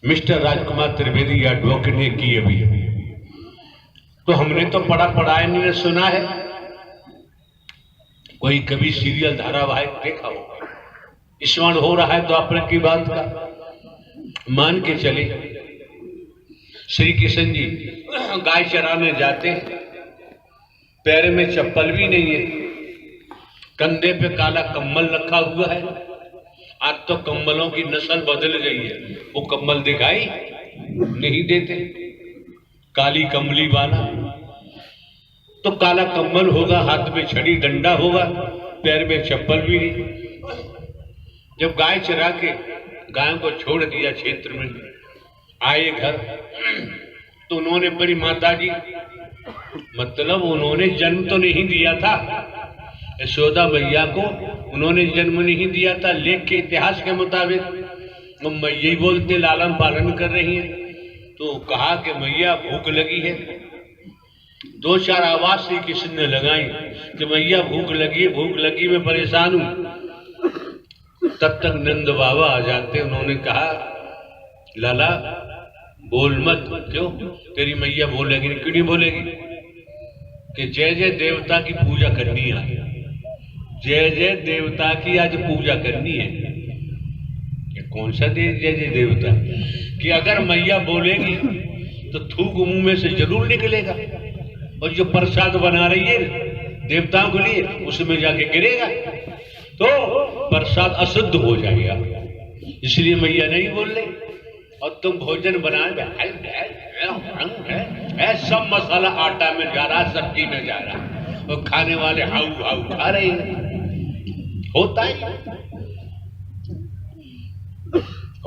Mister राजकुमार Trivedi advocate ने की अभी। तो हमने तो पढ़ाया नहीं, सुना है। कोई कभी सीरियल धारावाहिक देखा होगा, स्मरण हो रहा है तो अपने की बात का मान के चले। श्री कृष्ण जी गाय चराने जाते हैं, पैर में चप्पल भी नहीं है, कंधे पे काला कम्बल रखा हुआ है। आज तो कम्बलों की नस्ल बदल गई है, वो कम्बल दिखाई नहीं देते, काली कमली वाला। तो काला कम्बल होगा, हाथ में छड़ी डंडा होगा, पैर में चप्पल भी नहीं। जब गाय चरा के गायों को छोड़ दिया क्षेत्र में, आए घर तो उन्होंने बड़ी माता जी, मतलब उन्होंने जन्म तो नहीं दिया था, यशोदा मैया को उन्होंने जन्म नहीं दिया था। लेख के इतिहास के मुताबिक वो मैया ही बोलते लालन पालन कर रही है। तो कहा कि मैया भूख लगी है। दो चार आवाज श्री कृष्ण ने लगाई कि मैया भूख लगी मैं परेशान हूं। तब तक नंद बाबा आ जाते, उन्होंने कहा लाला बोल मत। क्यों? तेरी मैया बोलेगी नहीं। क्यों नहीं बोलेगी? कि जय जय देवता की पूजा करनी है, जय जय देवता की आज पूजा करनी है। कि कौन सा जय जय देवता? कि अगर मैया बोलेगी तो थूक मुंह में से जरूर निकलेगा, और जो प्रसाद बना रही है देवताओं के लिए उसमें जाके गिरेगा तो प्रसाद अशुद्ध हो जाएगा। इसलिए मैया नहीं बोल रही। और तुम भोजन बनाए सब मसाला आटा में जा रहा, सब्जी में जा रहा, और खाने वाले हाउ हाउ खा रहे हैं। होता है।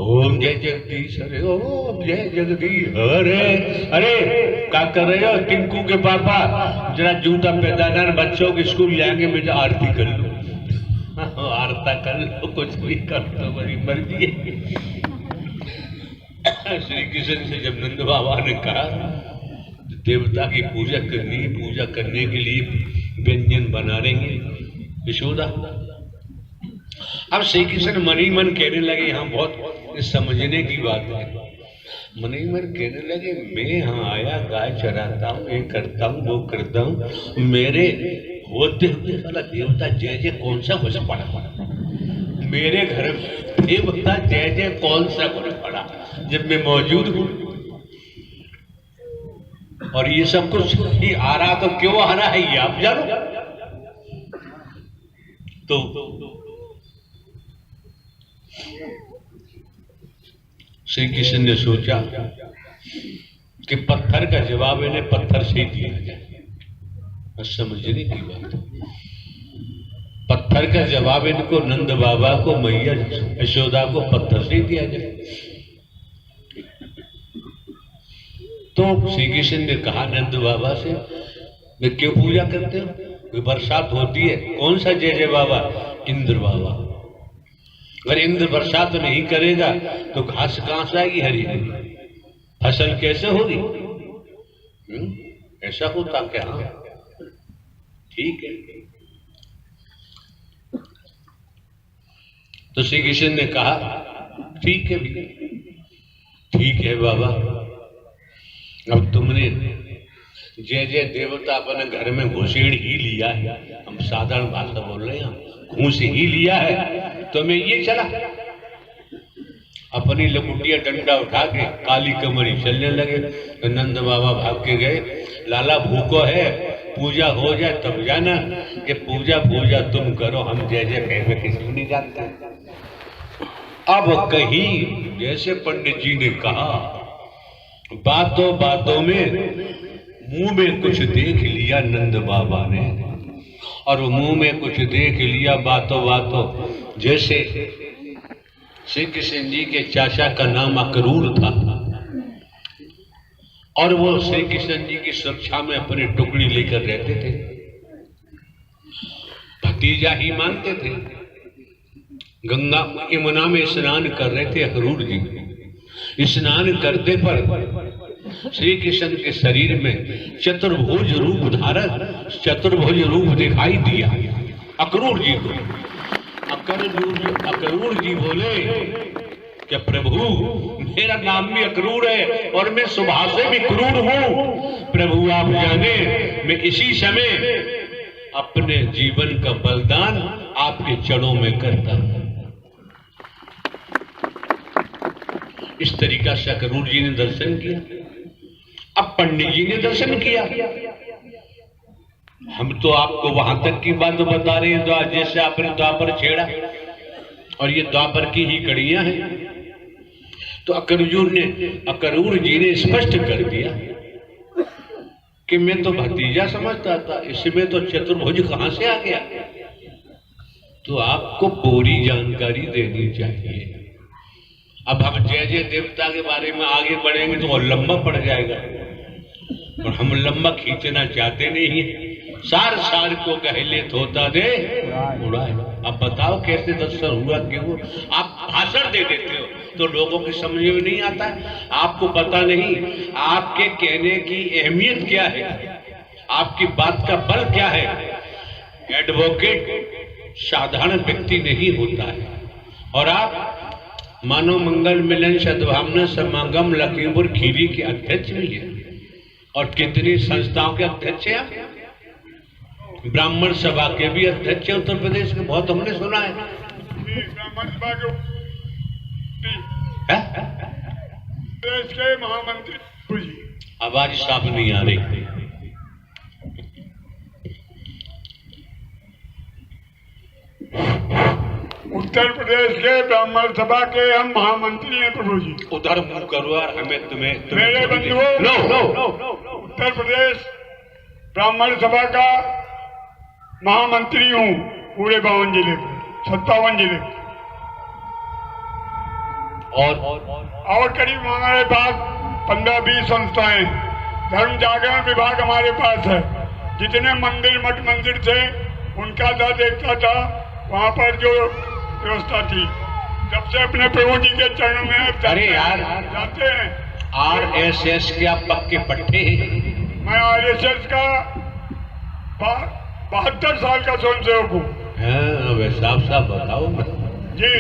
ओम जय जगदीश हरे, ओम जय जगदीश हरे। अरे क्या कर रहे हो टिंकू के पापा? जरा जूता पैदादार बच्चों के स्कूल जाएंगे, मुझे आरती कर लो। आरता कर लो, कुछ भी कर लो, बड़ी मर्जी है। श्री कृष्ण से जब नंद बाबा ने कहा देवता की पूजा करनी है, पूजा करने के लिए व्यंजन बना रहेंगे यशोदा। अब श्री कृष्ण मन ही मन कहने लगे, हाँ बहुत समझने की बात है। मन ही मन कहने लगे, मैं यहाँ आया गाय चराता हूँ, ये करता हूँ वो करता हूँ, मेरे होते हुए वाला देवता जय जय कौन सा घुस पड़ा मेरे घर में? देवता जय जय कौन सा घुस पड़ा जब मैं मौजूद हूँ? और ये सब कुछ ही आ रहा, तो क्यों आ रहा है ये आप जानो। तो श्री कृष्ण ने सोचा कि पत्थर का जवाब इन्हें पत्थर से ही दिया जाए। समझने की बात, पत्थर का जवाब इनको नंद बाबा को, मैया यशोदा को पत्थर से ही दिया जाए। तो श्री कृष्ण ने कहा नंद बाबा से, मैं क्यों पूजा करते हो? बरसात होती है, कौन सा जय जय बाबा? इंद्र बाबा। अगर इंद्र बरसात नहीं करेगा तो घास कहां से आएगी हरी हरी, फसल कैसे होगी? ऐसा होता क्या? ठीक है। तो श्री कृष्ण ने कहा ठीक है भी, ठीक है बाबा, अब तुमने जय जय देवता अपने घर में घुसेड़ ही लिया है, हम साधारण भाषा बोल रहे हैं, घूस ही लिया है, तो मैं ये चला अपनी लकुटिया डंडा उठा के काली कमरी चलने लगे। तो नंद बाबा भाग के गए, लाला भूखो है, पूजा हो जाए तब जाना, कि पूजा तुम करो, हम जय जय कह में किसी को नहीं जानते। अब कहीं जैसे पंडित जी ने कहा, बातों बातों में मुंह में कुछ देख लिया नंद बाबा ने, और मुंह में कुछ देख लिया बातों बातों। जैसे श्री कृष्ण जी के चाचा का नाम अक्रूर था, और वो श्री कृष्ण जी की सुरक्षा में अपनी टुकड़ी लेकर रहते थे, भतीजा ही मानते थे। गंगा यमुना में स्नान कर रहे थे अक्रूर जी। स्नान करते पर श्री कृष्ण के शरीर में चतुर्भुज रूप धारण, चतुर्भुज रूप दिखाई दिया अक्रूर जी को। अक्रूर जी बोले क्या प्रभु, मेरा नाम भी अक्रूर है और मैं स्वभाव से भी क्रूर हूं। प्रभु आप जाने, मैं इसी समय अपने जीवन का बलिदान आपके चरणों में करता हूं। इस तरीका से अक्रूर जी ने दर्शन किया। अब पंडित जी ने दर्शन किया। हम तो आपको वहां तक की बात बता रहे हैं जैसे आपने द्वापर छेड़ा, और ये द्वापर की ही कड़ियां हैं। तो अक्रूर जी ने स्पष्ट कर दिया कि मैं तो भतीजा समझता था, इसमें तो चतुर्भुज कहां से आ गया। तो आपको पूरी जानकारी देनी चाहिए। अब हम जय जय देवता के बारे में आगे बढ़ेंगे तो वो लंबा पड़ जाएगा, और हम लंबा खींचना चाहते नहीं है। सार सार को कहले थोता दे उड़ाए। अब बताओ कैसे दर्शन हुआ, क्यों आप भाषण दे देते हो तो लोगों की समझ में नहीं आता। आपको पता नहीं आपके कहने की अहमियत क्या है, आपकी बात का बल क्या है। एडवोकेट साधारण व्यक्ति नहीं होता है, और आप मानव मंगल मिलन सद्भावना समागम लखीमपुर खीरी के अध्यक्ष भी हैं, और कितनी संस्थाओं के अध्यक्ष हैं आप। ब्राह्मण सभा के भी अध्यक्ष हैं उत्तर प्रदेश के, बहुत हमने सुना है। ब्राह्मण सभा के देश के महामंत्री जी। आवाज साफ नहीं आ रही। उत्तर प्रदेश के ब्राह्मण सभा के हम महामंत्री हैं प्रभु जी। उधर मुंह करो और हमें तुम्हें मेरे बंधुओं, उत्तर प्रदेश ब्राह्मण सभा का महामंत्री हूँ पूरे 52 जिले में, 57 जिले और करीब हमारे पास 15-20 संस्थाएं, धर्म जागरण विभाग हमारे पास है। जितने मंदिर मठ मंदिर थे उनका था देखता था, वहाँ पर जो व्यवस्था थी। जब से अपने प्रभु जी के चरणों में अरे यार जाते हैं। RSS के आप पक्के पट्टे हैं। मैं RSS का 72 साल का स्वयंसेवक हूँ। साफ साफ बताओ जी।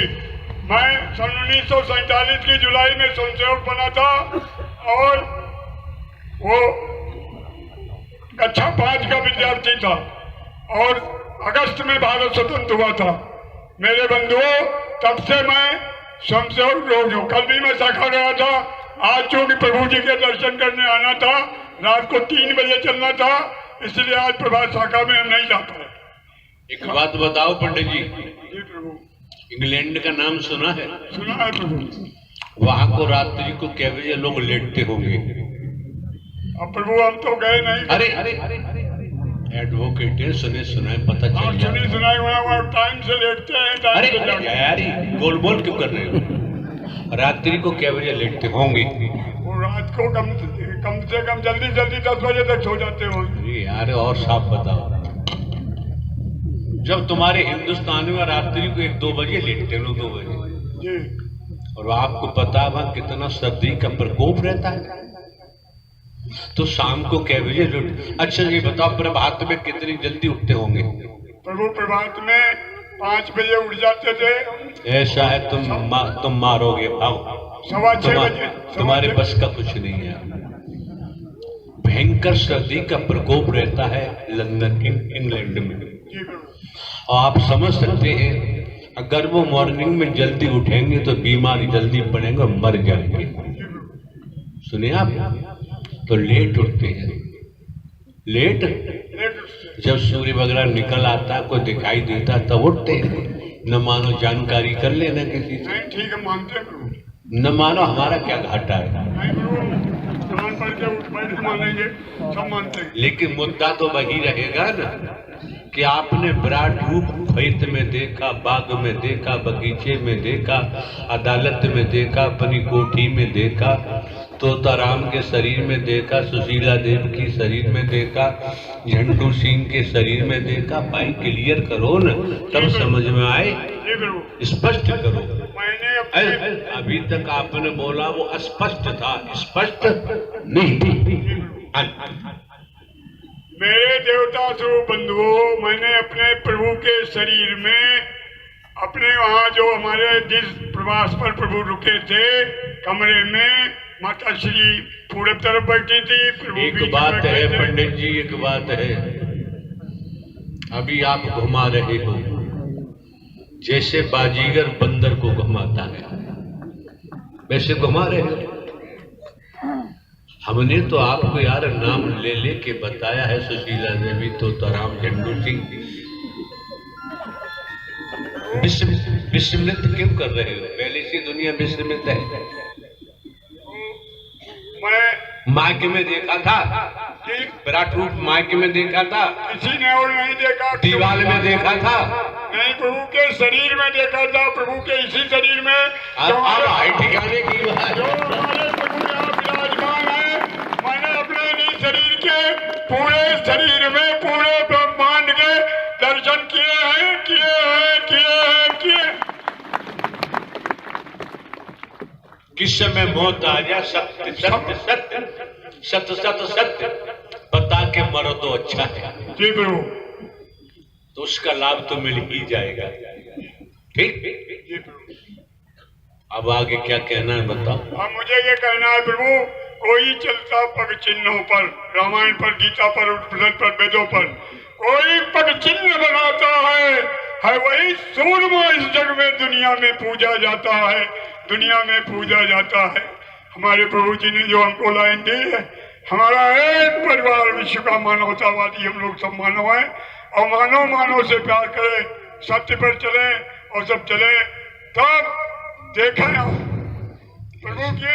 मैं सन 1947 की जुलाई में स्वयंसेवक बना था, और वो कक्षा 5 का विद्यार्थी था, और अगस्त में भारत स्वतंत्र हुआ था। मेरे बंधुओं, तब से मैं स्वयंसेवक रोज हूँ। कल भी मैं शाखा गया था। आज चूंकि प्रभु जी के दर्शन करने आना था, रात को 3 बजे चलना था, इसलिए आज प्रभात शाखा में हम नहीं जा पाए। एक बात बताओ पंडित जी, जी प्रभु। इंग्लैंड का नाम सुना है? सुना है प्रभु। वहां को रात्रि को क्या बजे लोग लेटते होंगे? अब प्रभु हम तो गए नहीं। अरे एडवोकेट है, सुने सुनाए पता चल जाए। सुनी सुनाई हुआ टाइम से लेटते हैं, टाइम से जागते हैं। यार गोल बोल क्यों कर रहे हो? रात्रि को क्या बजे लेटते होंगे? वो रात को कम से कम जल्दी 10 बजे तक सो जाते होंगे। यार और साफ बताओ, जब तुम्हारे हिंदुस्तान में रात्रि को 1-2 बजे लेटते लोग 2 बजे जी, और आपको पता वहां कितना सर्दी का प्रकोप रहता है, तो शाम को क्या बजे अच्छा ये बताओ प्रभात में कितनी जल्दी उठते होंगे? प्रभु प्रभात में 5 बजे उठ जाते थे। ऐसा है तुम मारोगे भाव। 6:15 बजे तुम्हारे बस का कुछ नहीं है। भयंकर सर्दी का प्रकोप रहता है लंदन इंग्लैंड में, और आप समझ सकते हैं अगर वो मॉर्निंग में जल्दी उठेंगे तो बीमारी जल्दी पड़ेंगे और मर जाएंगे। सुनिए आप, तो लेट उठते हैं। लेट जब सूर्य वगैरह निकल आता है, कोई दिखाई देता है तब उठते हैं। न मानो जानकारी कर लेना किसी से। नहीं ठीक है, मानते हैं। न मानो हमारा क्या घाटा है। मानेंगे, सब मानते हैं। लेकिन मुद्दा तो वही रहेगा ना कि आपने विराट रूप खेत में देखा, बाग में देखा, बगीचे में देखा, अदालत में देखा, अपनी कोठी में देखा, तोताराम के शरीर में देखा, सुशीला देव की शरीर में देखा, झंडू सिंह के शरीर में देखा। भाई क्लियर करो न, तब समझ में आए, स्पष्ट करो। अभी तक आपने बोला वो अस्पष्ट था, स्पष्ट नहीं। मेरे देवता स्वरूप बंधुओं, मैंने अपने प्रभु के शरीर में अपने वहाँ जो हमारे जिस प्रवास पर प्रभु रुके थे कमरे में माता श्री पूरब तरफ बैठी थी, प्रभु एक बीच बात में है बैठे थे। पंडित जी, एक बात है, अभी आप घुमा रहे हो जैसे बाजीगर बंदर को घुमाता है, वैसे घुमा रहे हो। हमने तो आपको यार नाम ले ले के बताया है, सुशीला देवी तो राम झंडू सिंह। विस्मृत क्यों कर रहे हो? पहले से दुनिया विस्मृत है। मैं माइक में देखा था, विराट रूप माइक में देखा था, किसी ने और नहीं देखा, दीवार में देखा था, नहीं प्रभु के शरीर में देखा था, प्रभु के इसी शरीर में अब हाई ठिकाने की बात। जो हमारे प्रभु यहाँ विराजमान है, मैंने अपने इन्हीं शरीर के पूरे शरीर में पूरे ब्रह्मांड के दर्शन किए हैं, किए हैं, किए हैं, किए। किस समय मौत आ जाए, सत्य सत्य सत्य सत्य सत्य सत्य बता के मरो तो अच्छा है, जी प्रभु, तो उसका लाभ तो मिल ही जाएगा। ठीक, जी प्रभु। अब आगे क्या कहना है बताओ। अब मुझे ये कहना है प्रभु, कोई चलता पग चिन्हों पर, रामायण पर, गीता पर, उपनिषद पर, वेदों पर कोई पग चिन्ह बनाता है वही सूरमा इस जग में दुनिया में पूजा जाता है, दुनिया में पूजा जाता है। हमारे प्रभु जी ने जो हमको लाइन दी है, हमारा एक परिवार विश्व का मानवतावादी, हम लोग सब मानव हैं और मानव मानव से प्यार करें, सत्य पर चले और सब चले, तब देखा प्रभु की।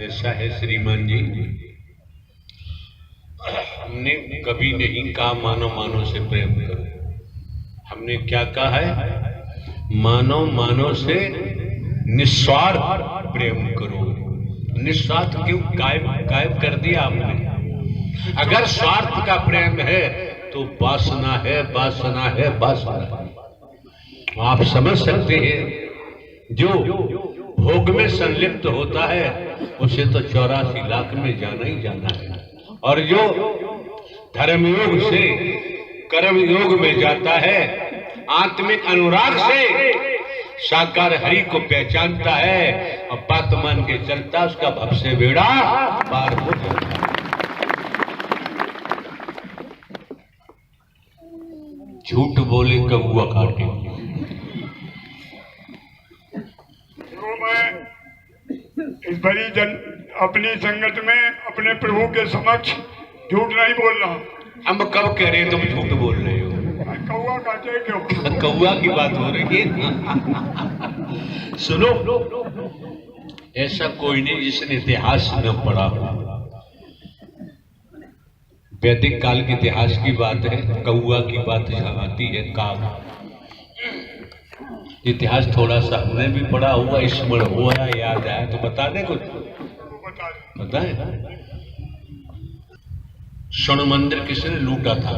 ऐसा है श्रीमान जी, हमने कभी नहीं कहा मानव मानव से प्रेम करो। हमने क्या कहा है? मानव मानव से निस्वार्थ प्रेम करो। निस्वार्थ क्यों गायब कर दिया आपने? अगर स्वार्थ का प्रेम है तो वासना है, वासना है, वासना है। आप समझ सकते हैं, जो भोग में संलिप्त होता है उसे तो 84 लाख में जाना ही जाना है, और जो धर्मयोग से कर्म योग में जाता है, आत्मिक अनुराग से साकार हरि को पहचानता है और बात मान के चलता, उसका भव से बेड़ा पार हो जाता है। झूठ बोले कौआ काटे। तो मैं इस बड़ी अपनी संगत में अपने प्रभु के समक्ष झूठ नहीं बोल रहा। हम कब कह रहे हैं तुम झूठ बोल रहे हो? कौआ काटे क्यों? कौआ की बात हो रही है। सुनो, ऐसा कोई नहीं जिसने इतिहास न पढ़ा हो। वैदिक काल के इतिहास की बात है, कौआ की बात जहां आती है, काग। इतिहास थोड़ा सा हमने भी पढ़ा हुआ, स्मरण हुआ, याद आया तो बता दे कुछ। बताए, स्वर्ण मंदिर किसने लूटा था?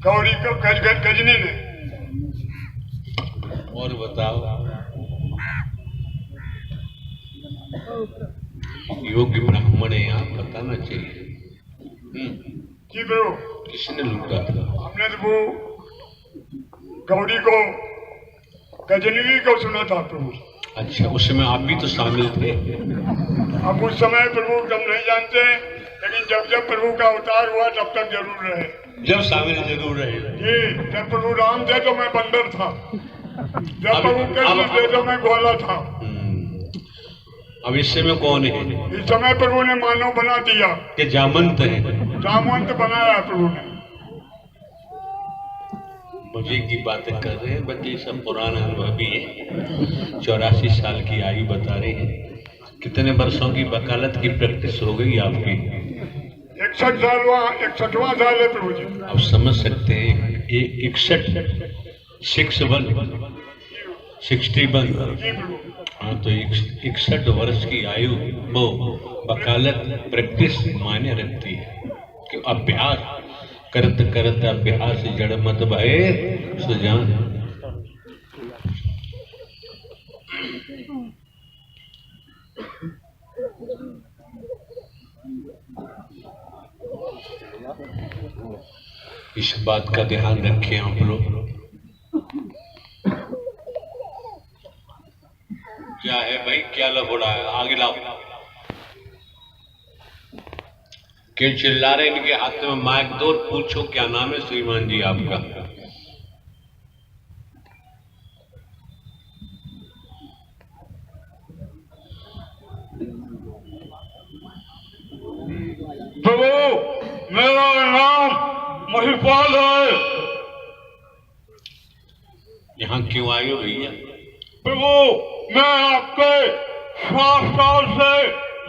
गौरी को गजनी ने। और बताओ, योग्य ब्राह्मण है, यहाँ बताना चाहिए। जी प्रभु, किसने लूटा था? हमने तो वो गौरी को, गजनी को सुना था प्रभु। अच्छा, उसमें आप भी तो शामिल थे। अब उस समय प्रभु हम नहीं जानते, लेकिन जब जब प्रभु का अवतार हुआ तब तक जरूर रहे। जब शामिल जरूर रहे। जी, जब प्रभु राम थे तो मैं बंदर था, जब प्रभु कृष्ण थे तो मैं ग्वाला था। अब इस समय कौन है? इस समय प्रभु ने मानव बना दिया कि जामंत है? जामवंत बनाया प्रभु ने। मजे की बातें कर रहे हैं, बाकी सब पुराना अनुभवी है। 84 साल की आयु बता रहे हैं। कितने वर्षों की वकालत की प्रैक्टिस हो गई आपकी? 61वां साल है प्रभु जी। आप समझ सकते हैं, 61 हाँ, तो 61 वर्ष की आयु वो वकालत प्रैक्टिस मायने रखती है कि अभ्यास करत करत अभ्यास जड़ मत भय सुजान। इस बात का ध्यान रखें आप लोग। क्या है भाई, क्या लफड़ा है? आगे लाओ। क्यों चिल्ला रहे? इनके हाथ में माइक दो, पूछो क्या नाम है श्रीमान जी आपका? प्रभु मेरा नाम महिपाल है। यहाँ क्यों आए हो भैया? प्रभु मैं आपके 7 साल से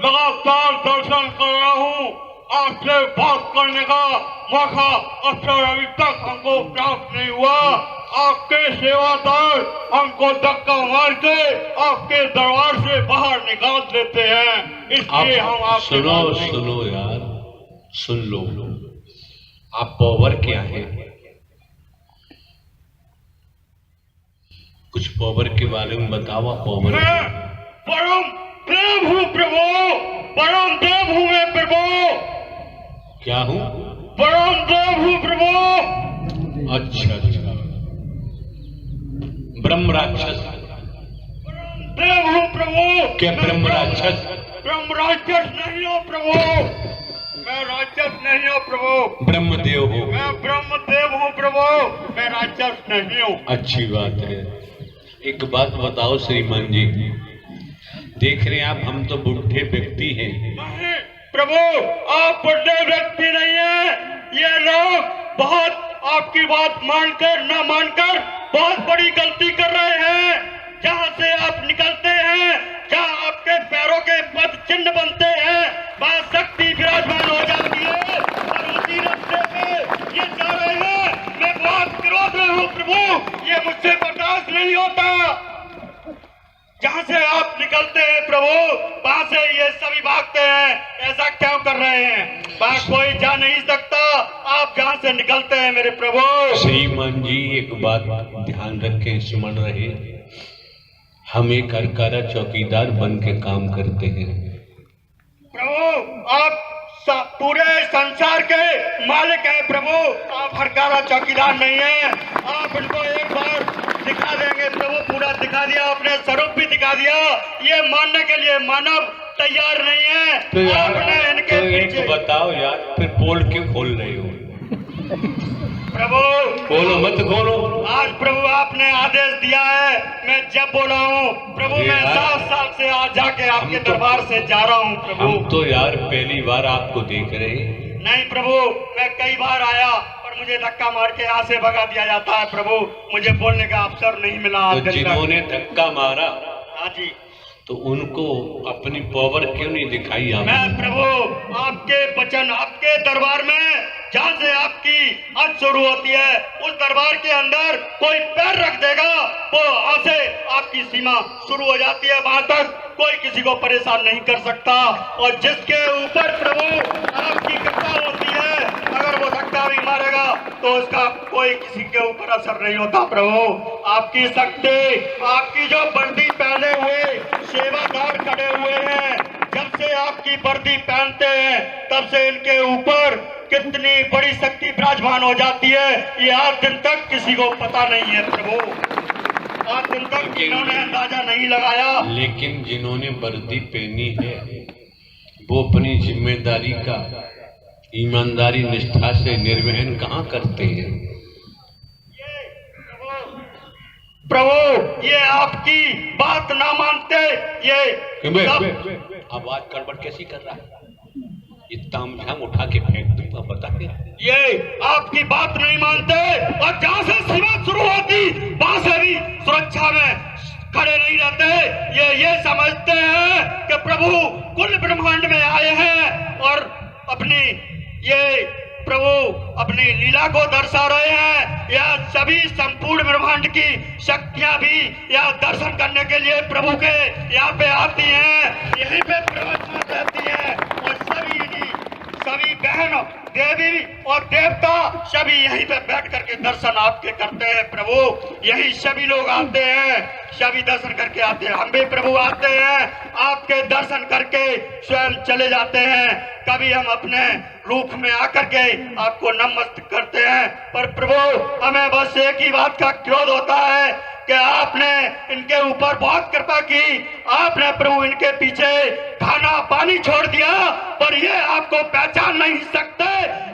लगातार दर्शन कर रहा हूँ। आपसे बात करने का मौका अक्सर अभी तक हमको प्राप्त नहीं हुआ। आपके सेवादार हमको धक्का मार के आपके दरबार से बाहर निकाल देते हैं, इसलिए हम आप सुनो यार, सुन लो। आप पावर क्या है? कुछ पावर के बारे में बताओ। पावर परम देव हूँ प्रभु, परम देव हूँ मैं प्रभु। क्या हूँ? परम देव हूँ प्रभु। अच्छा, ब्रह्म राक्षस देव हूँ प्रभु। क्या ब्रह्म राक्षस? ब्रह्म राक्षस नहीं हो प्रभु, मैं राक्षस नहीं हूँ प्रभु। ब्रह्मदेव हो? मैं ब्रह्मदेव हूँ प्रभु, मैं राक्षस नहीं हूँ। अच्छी बात है। एक बात बताओ श्रीमान जी, देख रहे हैं आप, हम तो बुढ़े व्यक्ति हैं। नहीं प्रभु, आप बुढ़े व्यक्ति नहीं है। ये लोग बहुत आपकी बात मानकर न मानकर बहुत बड़ी गलती कर रहे हैं। जहाँ से आप निकलते हैं, जहाँ आपके पैरों के पद चिन्ह बनते हैं, वहाँ शक्ति विराजमान हो जाती है और उसी रास्ते पे ये जा रहे हैं। मैं बहुत क्रोध में हूँ प्रभु, ये मुझसे बर्दाश्त नहीं होता। जहाँ से आप निकलते हैं प्रभु, वहाँ से ये सभी भागते हैं। ऐसा क्यों कर रहे हैं? वहाँ कोई जा नहीं सकता, आप जहाँ से निकलते हैं मेरे प्रभु। श्रीमान जी एक बात ध्यान रखें, स्मरण रहे, हम एक हरकारा चौकीदार बन के काम करते हैं। प्रभु आप पूरे संसार के मालिक हैं प्रभु, आप हरकारा चौकीदार नहीं है। आप इनको एक बार दिखा देंगे प्रभु, पूरा दिखा दिया, अपने स्वरूप भी दिखा दिया। ये मानने के लिए मानव तैयार नहीं है। तो आपने इनके तो एक बताओ यार, फिर पोल क्यों खोल रहे हो? प्रभु खोलो मत खोलो। आज प्रभु आपने आदेश दिया है, मैं जब बोला हूँ प्रभु, मैं 7 साल से आज जाके आपके दरबार से जा रहा हूँ प्रभु। हम तो यार पहली बार आपको देख रहे हैं। नहीं प्रभु, मैं कई बार आया और मुझे धक्का मार के यहाँ से भगा दिया जाता है प्रभु, मुझे बोलने का अवसर नहीं मिला। तो जिन्होंने धक्का मारा, हाँ जी, तो उनको अपनी पावर क्यों नहीं दिखाई आपने? मैं प्रभु आपके वचन, आपके दरबार में जहाँ से आपकी हद शुरू होती है, उस दरबार के अंदर कोई पैर रख देगा, वो वहाँ से आपकी सीमा शुरू हो जाती है, वहां तक कोई किसी को परेशान नहीं कर सकता। और जिसके ऊपर प्रभु आपकी कृपा होती है, अगर वो धक्का भी मारेगा तो उसका कोई किसी के ऊपर असर नहीं होता प्रभु। आपकी शक्ति, आपकी जो वर्दी पहने हुए सेवादार खड़े हुए हैं, जब से आपकी वर्दी पहनते हैं तब से इनके ऊपर कितनी बड़ी शक्ति विराजमान हो जाती है, ये आज दिन तक किसी को पता नहीं है प्रभु। आज दिन तक इन्होंने अंदाजा नहीं लगाया। लेकिन जिन्होंने वर्दी पहनी है वो अपनी जिम्मेदारी का ईमानदारी निष्ठा से निर्वहन कहाँ करते हैं? प्रभु ये आपकी बात ना मानते, ये आवाज गड़बड़ कैसी कर रहा है? ये तामझाम उठा के फेंक दूंगा, बता के। ये आपकी बात नहीं मानते और जहाँ से सीमा शुरू होती वहां से भी सुरक्षा में खड़े नहीं रहते। ये समझते हैं कि प्रभु कुल ब्रह्मांड में आए हैं और अपनी ये प्रभु अपनी लीला को दर्शा रहे हैं। यह सभी संपूर्ण ब्रह्मांड की शक्तियां भी यह दर्शन करने के लिए प्रभु के यहाँ पे आती हैं, यहीं पे प्रवचन रहती है और सभी बहन देवी और देवता सभी यहीं पे बैठ करके दर्शन आपके करते हैं प्रभु। यही सभी लोग आते हैं, सभी दर्शन करके आते हैं। हम भी प्रभु आते हैं, आपके दर्शन करके स्वयं चले जाते हैं। कभी हम अपने रूप में आकर के आपको नमस्ते करते हैं, पर प्रभु हमें बस एक ही बात का क्रोध होता है कि आपने इनके ऊपर बहुत कृपा की, आपने प्रभु इनके पीछे खाना पानी छोड़ दिया, पर ये आपको पहचान नहीं सकते।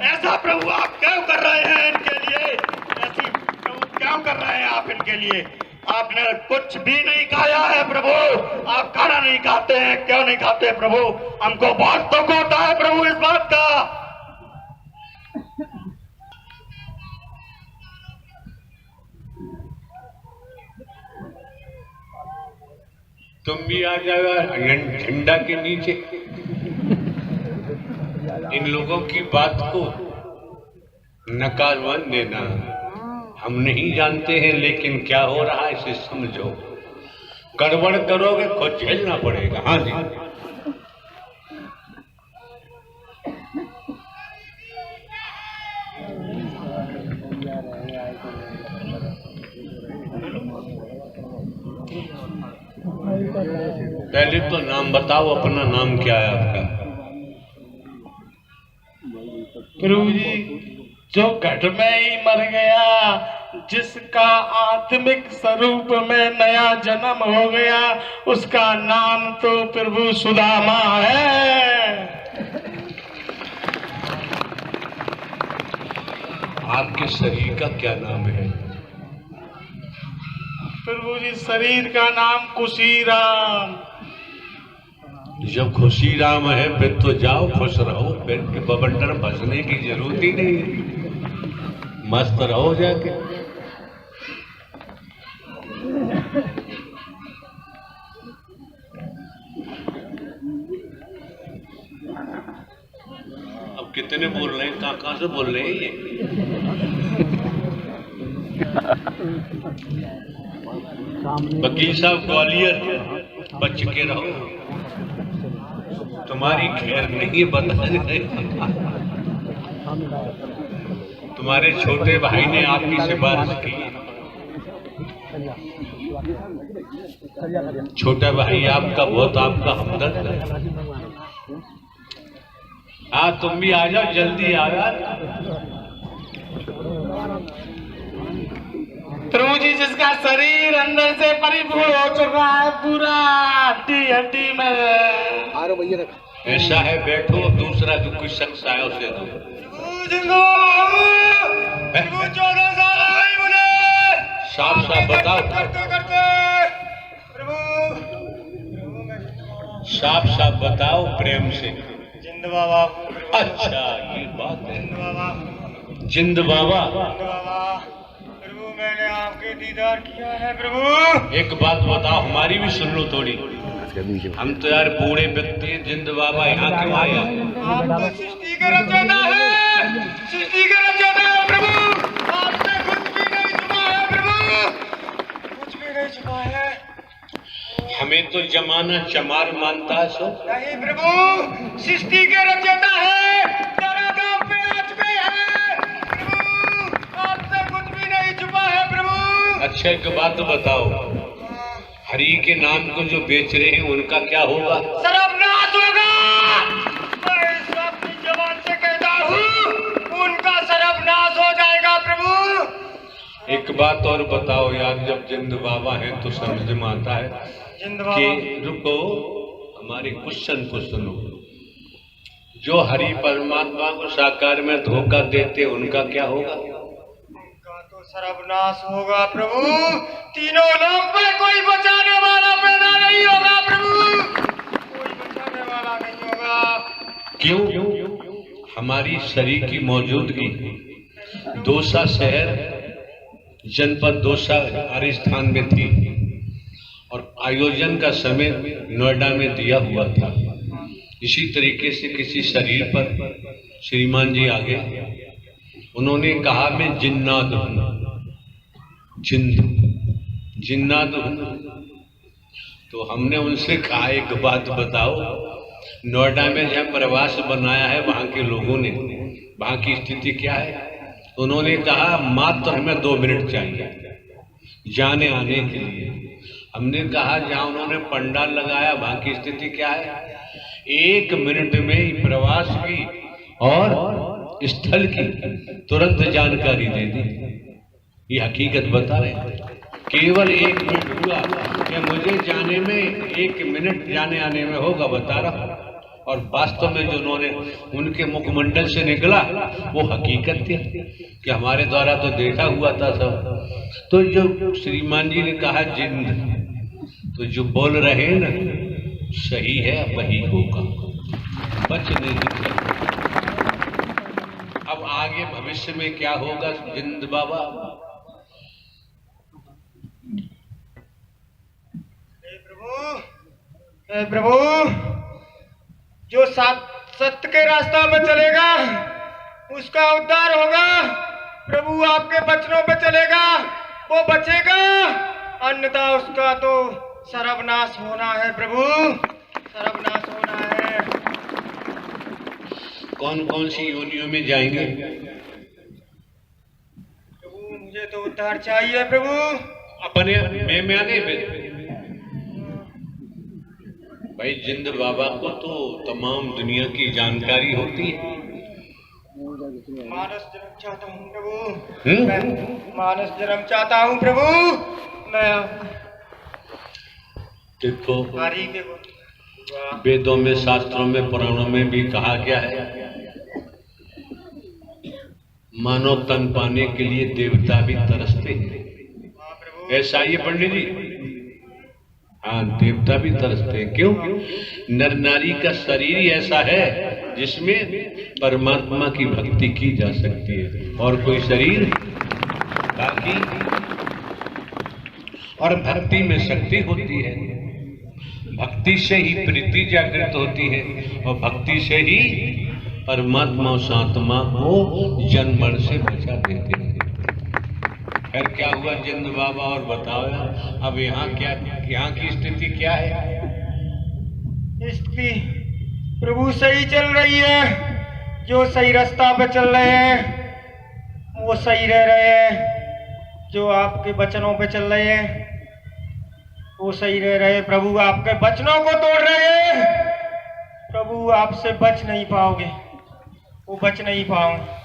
ऐसा प्रभु आप क्यों कर रहे हैं इनके लिए? ऐसी प्रभु क्यों कर रहे हैं आप इनके लिए? आपने कुछ भी नहीं खाया है प्रभु, आप खाना नहीं खाते हैं, क्यों नहीं खाते प्रभु? हमको बहुत दुख होता है प्रभु इस बात का। तुम भी आ जाओ झंडा के नीचे। इन लोगों की बात को नकारवान देना। हम नहीं जानते हैं, लेकिन क्या हो रहा है इसे समझो। गड़बड़ करोगे खुद झेलना पड़ेगा। हाँ जी, पहले तो नाम बताओ, अपना नाम क्या है आपका? प्रभु जी, जो घट में ही मर गया, जिसका आत्मिक स्वरूप में नया जन्म हो गया, उसका नाम तो प्रभु सुदामा है। आपके शरीर का क्या नाम है? प्रभु जी, शरीर का नाम कुशीराम। जब खुशी राम है फिर तो जाओ, खुश रहो, फिर बबंडर बसने की जरूरत ही नहीं है। मस्त रहो जाके। अब कितने बोल रहे हैं? कहाँ से बोल रहे हैं ये? वकील साहब ग्वालियर, बच के रहो, तुम्हारी खैर नहीं बता रहे। तुम्हारे छोटे भाई ने आपकी सिफारिश की। छोटा भाई आपका बहुत आपका हमदर्द है। हाँ, तुम भी आ जाओ, जल्दी आ जाओ। प्रभु जी, जिसका शरीर अंदर से परिपूर्ण हो चुका है, पूरा हड्डी हड्डी में। ऐसा है, बैठो। दूसरा जो कोई शख्स आया उसे दो। 14 साल हो गए मुझे। साफ साफ बताओ, साफ साफ बताओ, प्रेम से। जिंद बाबा। अच्छा, ये बात है। जिंद बाबा। जिंद बाबा। प्रभु, मैंने आपके दीदार किया है प्रभु। एक बात बताओ, हमारी भी सुन लो थोड़ी। हम तो यार बूढ़े व्यक्ति हैं। जिंद बाबा यहाँ क्यों आया? आपको सृष्टि का रचना है, सृष्टि का रचना है प्रभु। आपने कुछ भी नहीं छुपा है प्रभु, कुछ भी नहीं छुपा है। हमें तो जमाना चमार मानता है। सो नहीं प्रभु, सृष्टि के रचना है, तेरा नाम पे आज पे है प्रभु। आपसे कुछ भी नहीं छुपा है प्रभु। अच्छा, एक बात बताओ, हरि के नाम को जो बेच रहे हैं उनका क्या होगा? सर्वनाश होगा। मैं इस अपनी जबान से कहता हूँ, उनका सर्वनाश हो जाएगा प्रभु। एक बात और बताओ यार, जब जिंद बाबा है तो समझ में आता है जिंद कि बाबा। रुको, हमारे क्वेश्चन को सुनो। जो हरि परमात्मा को साकार में धोखा देते उनका क्या होगा? तो सर्वनाश होगा प्रभु। तीनों लोग में कोई बचाने वाला पैदा नहीं होगा प्रभु, कोई बचाने वाला नहीं होगा। क्यों? हमारी शरीर की मौजूदगी दौसा शहर, जनपद दौसा राजस्थान में थी, और आयोजन का समय नोएडा में दिया हुआ था। इसी तरीके से किसी शरीर पर श्रीमान जी आ गए। उन्होंने कहा, मैं जिन्नात हूं, जिन्नात हूं। तो हमने उनसे कहा, एक बात बताओ, नोएडा में जहाँ प्रवास बनाया है वहां के लोगों ने, वहां की स्थिति क्या है? उन्होंने कहा, मात्र हमें 2 मिनट चाहिए जाने आने के लिए। हमने कहा जहां उन्होंने पंडाल लगाया वहां की स्थिति क्या है? 1 मिनट में ही प्रवास की और स्थल की तुरंत जानकारी दे दी। ये हकीकत बता रहे हैं। केवल 1 मिनट हुआ कि मुझे जाने में 1 मिनट जाने आने में होगा, बता रहा हूं। और वास्तव में जो उन्होंने उनके मुखमंडल से निकला वो हकीकत थी कि हमारे द्वारा तो देखा हुआ था सब। तो जो श्रीमान जी ने कहा जिंद, तो जो बोल रहे हैं ना सही है, वही होगा, बच नहीं सकता। अब आगे भविष्य में क्या होगा जिंद बाबा? प्रभु, जो सत्य के रास्ता में चलेगा उसका उद्धार होगा। प्रभु आपके वचनों पे चलेगा वो बचेगा, अन्यथा उसका तो सर्वनाश होना है। प्रभु, सर्वनाश होना है। कौन कौन सी योनियों में जाएंगे? प्रभु मुझे तो उद्धार चाहिए। प्रभु अपने में आने पे भाई जिंद बाबा को तो तमाम दुनिया की जानकारी होती है। मानस जन्म चाहता हूँ प्रभु, मैं मानस जन्म चाहता हूँ प्रभु। मैं देखो हरि के वेदों में, शास्त्रों में, पुराणों में भी कहा गया है मानव तन पाने के लिए देवता भी तरसते हैं। ऐसा ही है पंडित जी। हाँ, देवता भी तरसते हैं। क्यों? नर नारी का शरीर ही ऐसा है जिसमें परमात्मा की भक्ति की जा सकती है, और कोई शरीर बाकी। और भक्ति में शक्ति होती है, भक्ति से ही प्रीति जागृत होती है, और भक्ति से ही परमात्मा उस आत्मा को जन्म मरण से बचा देते हैं। फिर क्या हुआ जिंद बाबा, और बताओ अब यहाँ क्या, यहाँ की स्थिति क्या है? स्थिति प्रभु सही चल रही है। जो सही रास्ता पे चल रहे हैं वो सही रह रहे हैं, जो आपके वचनों पे चल रहे हैं वो सही रह रहे हैं। प्रभु आपके वचनों को तोड़ रहे हैं, प्रभु आपसे बच नहीं पाओगे, वो बच नहीं पाओगे।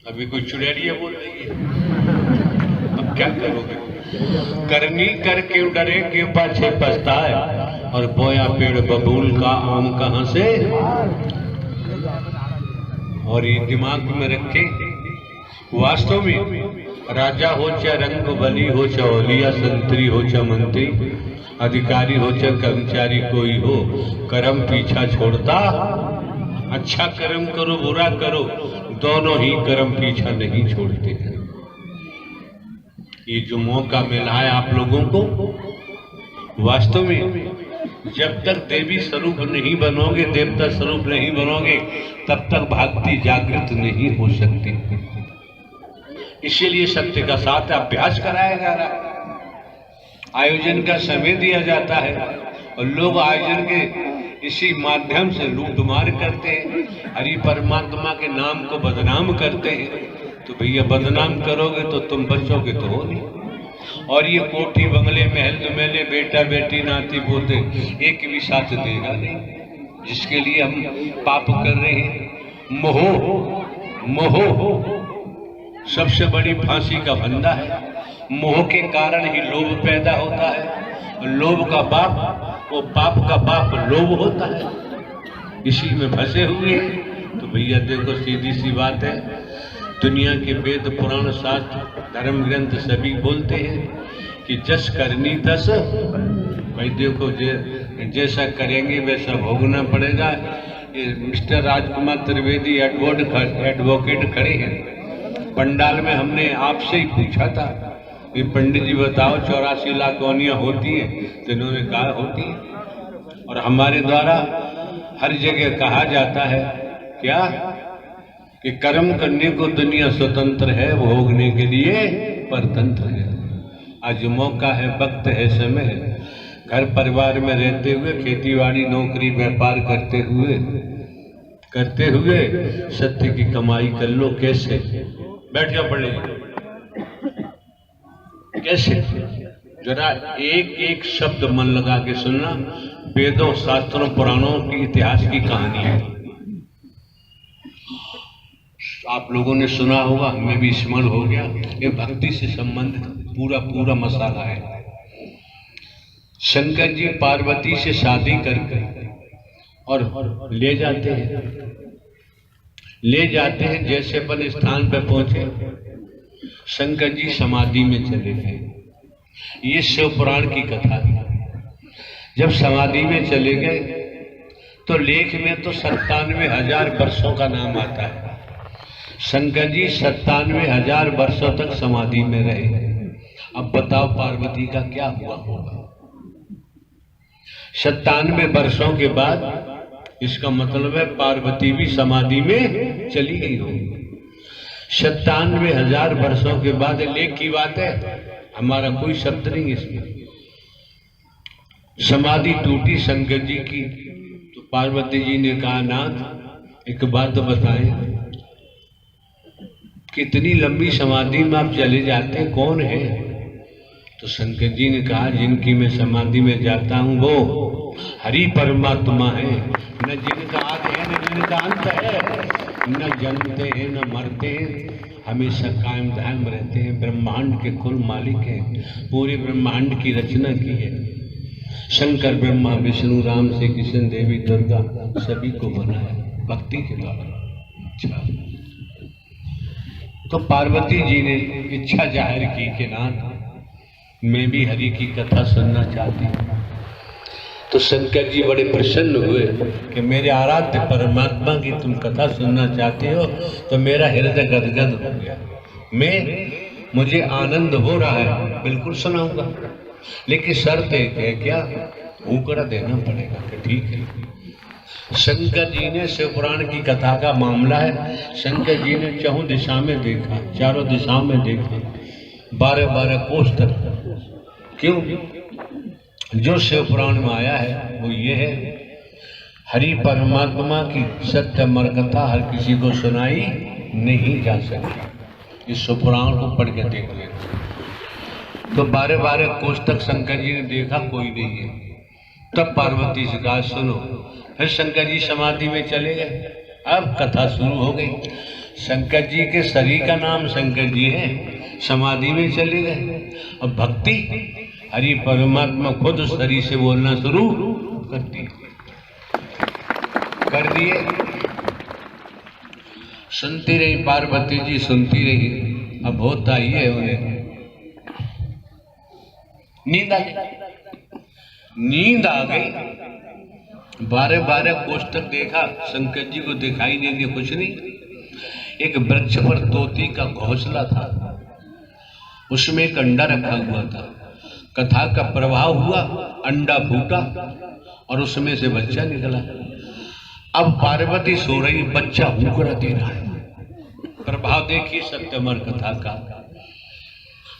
अभी कोई चुड़ैलिया बोल रही है, अब क्या करोगे? करनी करके डरे के पाछे पछताए, और बोया पेड़ बबूल का आम कहां से? और ये दिमाग में रखे, वास्तव में राजा हो चाहे रंग बली हो, चाहे औलिया संतरी हो, चाहे मंत्री अधिकारी हो, चाहे कर्मचारी कोई हो, कर्म पीछा छोड़ता। अच्छा कर्म करो बुरा करो, दोनों ही कर्म पीछा नहीं छोड़ते हैं। ये जो मौका मिला है आप लोगों को, वास्तव में जब तक देवी स्वरूप नहीं बनोगे, देवता स्वरूप नहीं बनोगे, तब तक भक्ति जागृत नहीं हो सकती। इसीलिए सत्य का साथ अभ्यास कराया जा रहा है, आयोजन का समय दिया जाता है, और लोग आयोजन के इसी माध्यम से लूटमार करते हैं, हरि परमात्मा के नाम को बदनाम करते हैं। तो भैया बदनाम करोगे तो तुम बचोगे तो हो नहीं। और ये कोठी बंगले महल मेले बेटा बेटी नाती पोते एक भी साथ देगा नहीं, जिसके लिए हम पाप कर रहे हैं। मोह सबसे बड़ी फांसी का फंदा है। मोह के कारण ही लोभ पैदा होता है, लोभ का बाप, वो पाप का बाप लोभ होता है, इसी में फंसे हुए हैं। तो भैया देखो सीधी सी बात है, दुनिया के वेद पुराण शास्त्र धर्म ग्रंथ सभी बोलते हैं कि जस करनी तस। भाई देखो जैसा करेंगे वैसा भोगना पड़ेगा। ये मिस्टर राजकुमार त्रिवेदी एडवोकेट खड़े हैं पंडाल में, हमने आपसे ही पूछा था ये पंडित जी बताओ 84 लाख योनियां होती हैं? तो इन्होंने कहा होती है। और हमारे द्वारा हर जगह कहा जाता है क्या कि कर्म करने को दुनिया स्वतंत्र है, भोगने के लिए परतंत्र है। आज मौका है, वक्त है, समय है, घर परिवार में रहते हुए, खेती बाड़ी नौकरी व्यापार करते हुए करते हुए सत्य की कमाई कर लो। कैसे? बैठ जाओ पढ़े। कैसे? जरा एक एक शब्द मन लगा के सुनना। वेदों, शास्त्रों, पुराणों की, इतिहास की कहानी है। आप लोगों ने सुना होगा, हमें भी स्मरण हो गया। ये भक्ति से संबंधित पूरा मसाला है। शंकर जी पार्वती से शादी करके और ले जाते हैं। जैसे अपन स्थान पे पहुंचे, शंकर जी समाधि में चले गए। ये शिव पुराण की कथा है। जब समाधि में चले गए तो लेख में तो 97,000 वर्षों का नाम आता है। शंकर जी 97,000 वर्षों तक समाधि में रहे। अब बताओ पार्वती का क्या हुआ होगा? 97 वर्षों के बाद, इसका मतलब है पार्वती भी समाधि में चली गई होगी। 97,000 वर्षों के बाद लेख की बात है, हमारा कोई शब्द नहीं इसमें। समाधि टूटी शंकर जी की तो पार्वती जी ने कहा, नाथ एक बात बताएं, कितनी लंबी समाधि में आप चले जाते हैं, कौन है? तो शंकर जी ने कहा, जिनकी मैं समाधि में जाता हूं वो हरि परमात्मा है। न जिनका आदि है न जिनका अंत है, न जन्मते हैं न मरते हैं, हमेशा कायम धाम रहते हैं। ब्रह्मांड के कुल मालिक हैं, पूरे ब्रह्मांड की रचना की है। शंकर ब्रह्मा विष्णु राम श्री कृष्ण देवी दुर्गा सभी को बनाया भक्ति के द्वारा। अच्छा, तो पार्वती जी ने इच्छा जाहिर की कि नाथ मैं भी हरि की कथा सुनना चाहती हूँ। तो शंकर जी बड़े प्रसन्न हुए कि मेरे आराध्य परमात्मा की तुम कथा सुनना चाहते हो तो मेरा हृदय गदगद हो गया। मुझे आनंद हो रहा है, बिल्कुल सुनाऊंगा, लेकिन शर्त एक है, क्या? ऊकड़ा देना पड़ेगा। कि ठीक है। शंकर जी ने शिव पुराण की कथा का मामला है। शंकर जी ने चारों दिशा में देखा, चारों दिशाओं में देखा, 12-12 कोष तक। क्यों? जो शिव पुराण में आया है वो ये है, हरि परमात्मा की सत्य अमर कथा हर किसी को सुनाई नहीं जा सकती। इस शिव पुराण को पढ़ के देख लेना। तो 12-12 कोष तक शंकर जी ने देखा, कोई नहीं है। तब पार्वती से कहा, सुनो। फिर शंकर जी समाधि में चले गए। अब कथा शुरू हो गई। शंकर जी के शरीर का नाम शंकर जी है, समाधि में चले गए। अब भक्ति, हरि परमात्मा खुद शरीर से बोलना शुरू कर दिए। सुनती रही पार्वती जी, सुनती रही। अब होता ही है उन्हें नींद आ गई। 12-12 कोष तक देखा, शंकर जी को दिखाई नहीं दिया, कुछ नहीं। एक वृक्ष पर तोती का घोंसला था, उसमें एक अंडा रखा हुआ था। कथा का प्रभाव हुआ, अंडा फूटा और उसमें से बच्चा निकला। अब पार्वती सो रही, बच्चा हुकड़ा दे रहा है। प्रभाव देखिए सत्यमर कथा का।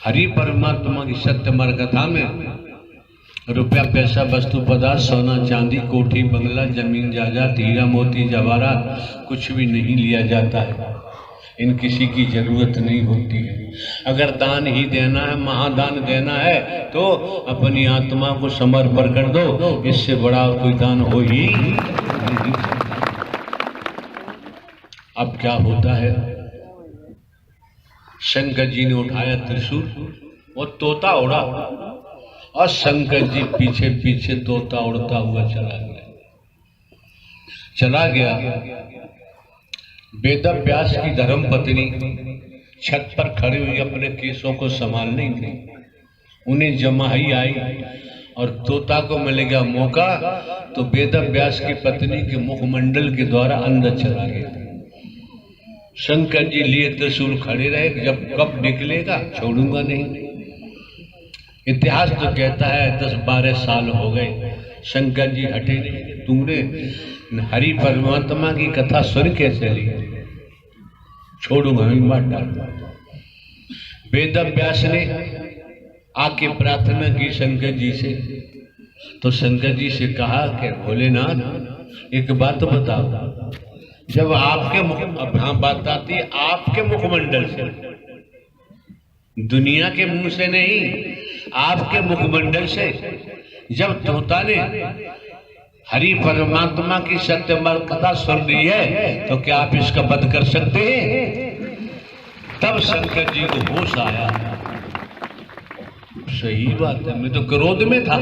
हरि परमात्मा की सत्यमर कथा में रुपया पैसा वस्तु पदार्थ सोना चांदी कोठी बंगला जमीन जायदाद हीरा मोती जवाहरात कुछ भी नहीं लिया जाता है। इन किसी की जरूरत नहीं होती है। अगर दान ही देना है, महादान देना है तो अपनी आत्मा को समर्पण कर दो, इससे बड़ा कोई दान हो ही नहीं। अब क्या होता है, शंकर जी ने उठाया त्रिशूल और तोता उड़ा और शंकर जी पीछे पीछे तोता उड़ता हुआ चला गया। वेद व्यास की धर्म पत्नी छत पर खड़ी हुई अपने केसों को संभाल नहीं थी। उन्हें जमाई आई और तोता को मिलेगा मौका तो वेद व्यास की पत्नी के मुखमंडल के द्वारा अंदर चला गया। शंकर जी लिए त्रिशूल खड़े रहे, जब कब निकलेगा छोड़ूंगा नहीं। इतिहास तो कहता है 10-12 साल हो गए, शंकर जी हटे नहीं। तूने हरि परमात्मा की कथा सुन के चली, छोड़ूंगा नहीं, मत डाल। वेद व्यास ने आके प्रार्थना की शंकर जी से, तो शंकर जी से कहा कि भोलेनाथ एक बात बताओ, जब आपके मुख, अब हाँ बात आती है आपके मुखमंडल से, दुनिया के मुंह से नहीं, आपके मुखमंडल से जब तोता ने हरि परमात्मा की सत्यमर कथा सुन ली है तो क्या आप इसका वध कर सकते हैं? तब शंकर जी को होश आया। सही बात है, मैं तो क्रोध में था,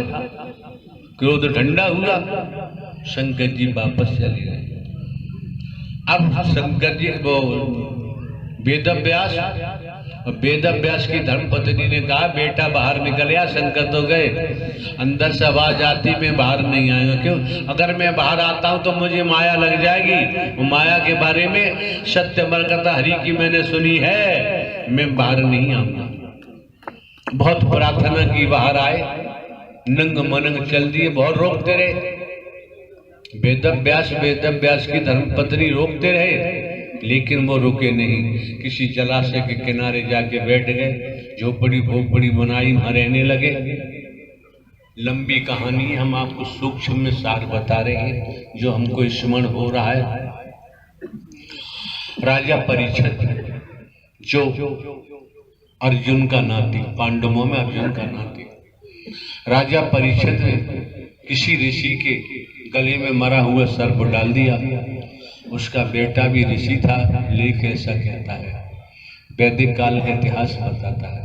क्रोध ठंडा हुआ, शंकर जी वापस चले गए। अब शंकर जी वो वेदव्यास, वेदव्यास की धर्मपत्नी ने कहा बेटा बाहर निकल या, शंकर तो गए। अंदर से आवाज आती मैं बाहर नहीं आऊंगा। क्यों? अगर मैं बाहर आता हूं तो मुझे माया लग जाएगी। वो माया के बारे में सत्यमर कथा हरि की मैंने सुनी है, मैं बाहर नहीं आऊंगा। बहुत प्रार्थना की बाहर आए, नंग मनंग चल दिए, बहुत रोकते रहे। वेदव्यास की धर्मपत्नी रोकते रहे लेकिन वो रुके नहीं। किसी जलाशय के किनारे जाके बैठ गए, झोपड़ी भोपड़ी बनाई, वहां रहने लगे। लंबी कहानी हम आपको सूक्ष्म में सार बता रहे हैं जो हमको स्मरण हो रहा है। राजा परीक्षित जो अर्जुन का नाती, पांडवों में अर्जुन का नाती, राजा परीक्षित ने किसी ऋषि के गले में मरा हुआ सर्प डाल दिया। उसका बेटा भी ऋषि था, लेख ऐसा कहता है, वैदिक काल का इतिहास बताता है।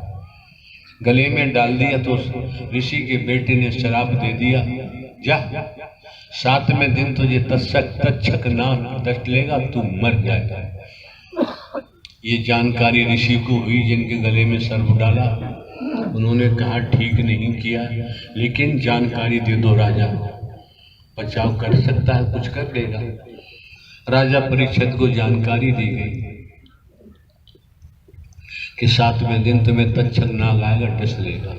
गले में डाल दिया तो ऋषि के बेटे ने श्राप दे दिया, जा 7वें दिन तुझे तक्षक नाम दस्ट लेगा, तू मर जाएगा। ये जानकारी ऋषि को हुई जिनके गले में सर्प डाला। उन्होंने कहा ठीक नहीं किया, लेकिन जानकारी दे दो राजा, बचाव कर सकता है, कुछ कर देगा। राजा परीक्षित को जानकारी दी गई कि 7वें दिन तुम्हें तक्षक नाग आएगा, डस लेगा।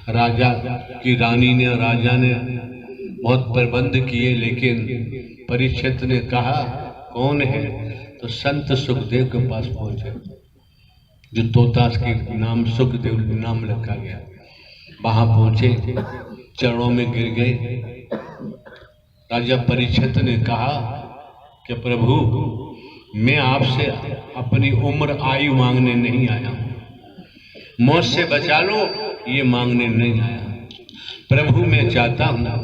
राजा की रानी ने, राजा ने बहुत प्रबंध किए, लेकिन परीक्षित ने कहा कौन है? तो संत सुखदेव के पास पहुंचे, जो तोता के नाम सुखदेव नाम रखा गया। वहां पहुंचे, चरणों में गिर गए। राजा परीक्षित ने कहा कि प्रभु मैं आपसे अपनी उम्र आयु मांगने नहीं आया, मौत से बचा लो ये मांगने नहीं आया। प्रभु मैं चाहता हूँ,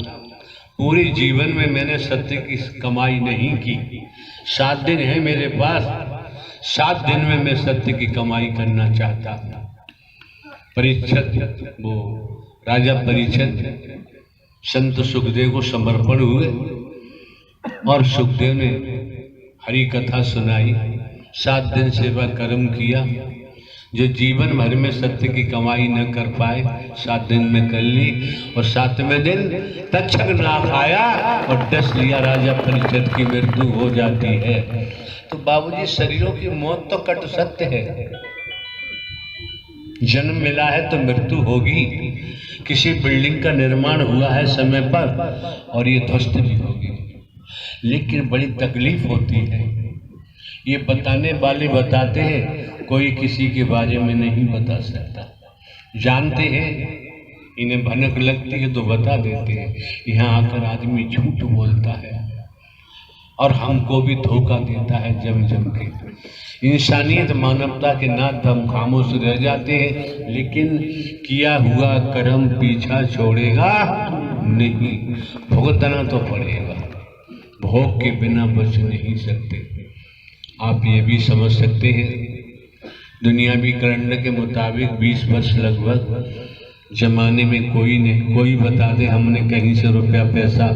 पूरे जीवन में मैंने सत्य की कमाई नहीं की, 7 दिन है मेरे पास, 7 दिन में मैं सत्य की कमाई करना चाहता हूँ। परीक्षित वो राजा परीक्षित संत सुखदेव को समर्पण हुए और सुखदेव ने हरि कथा सुनाई। 7 दिन सेवा कर्म किया, जो जीवन भर में सत्य की कमाई न कर पाए 7 दिन में कर ली, और 7वें दिन तक्षक नाग आया और डस लिया। राजा परीक्षित की मृत्यु हो जाती है। तो बाबूजी शरीरों की मौत तो कट सत्य है, जन्म मिला है तो मृत्यु होगी। किसी बिल्डिंग का निर्माण हुआ है समय पर और ये ध्वस्त भी होगी, लेकिन बड़ी तकलीफ होती है। ये बताने वाले बताते हैं, कोई किसी के बारे में नहीं बता सकता। जानते हैं, इन्हें भनक लगती है तो बता देते हैं। यहाँ आकर आदमी झूठ बोलता है और हमको भी धोखा देता है जम जम के। इंसानियत मानवता के नाथ हम खामोश रह जाते हैं, लेकिन किया हुआ कर्म पीछा छोड़ेगा नहीं, भुगतना तो पड़ेगा। भोग के बिना बच नहीं सकते। आप ये भी समझ सकते हैं, दुनियावी कैलेंडर के मुताबिक 20 वर्ष लगभग जमाने में कोई बता दे हमने कहीं से रुपया पैसा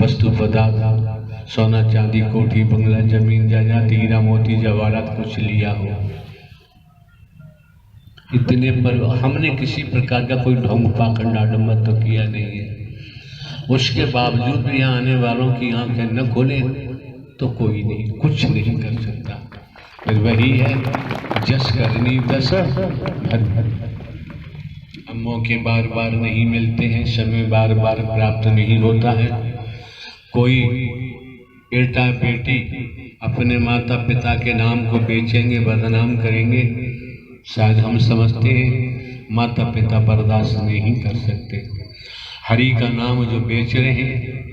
वस्तु पदार्थ सोना चांदी कोठी बंगला जमीन जायदाद हीरा मोती जवाहरात कुछ लिया हो। इतने पर हमने किसी प्रकार का कोई ढोंग पाखंड आडम्बर तो किया नहीं है। उसके बावजूद भी यहाँ आने वालों की आंखें न खोले तो कोई नहीं, कुछ नहीं कर सकता। फिर वही है, जस करनी तस भर। मौके बार बार नहीं मिलते हैं, समय बार बार प्राप्त नहीं होता है। कोई बेटा बेटी अपने माता पिता के नाम को बेचेंगे, बदनाम करेंगे, शायद हम समझते हैं माता पिता बर्दाश्त नहीं कर सकते। हरि का नाम जो बेच रहे हैं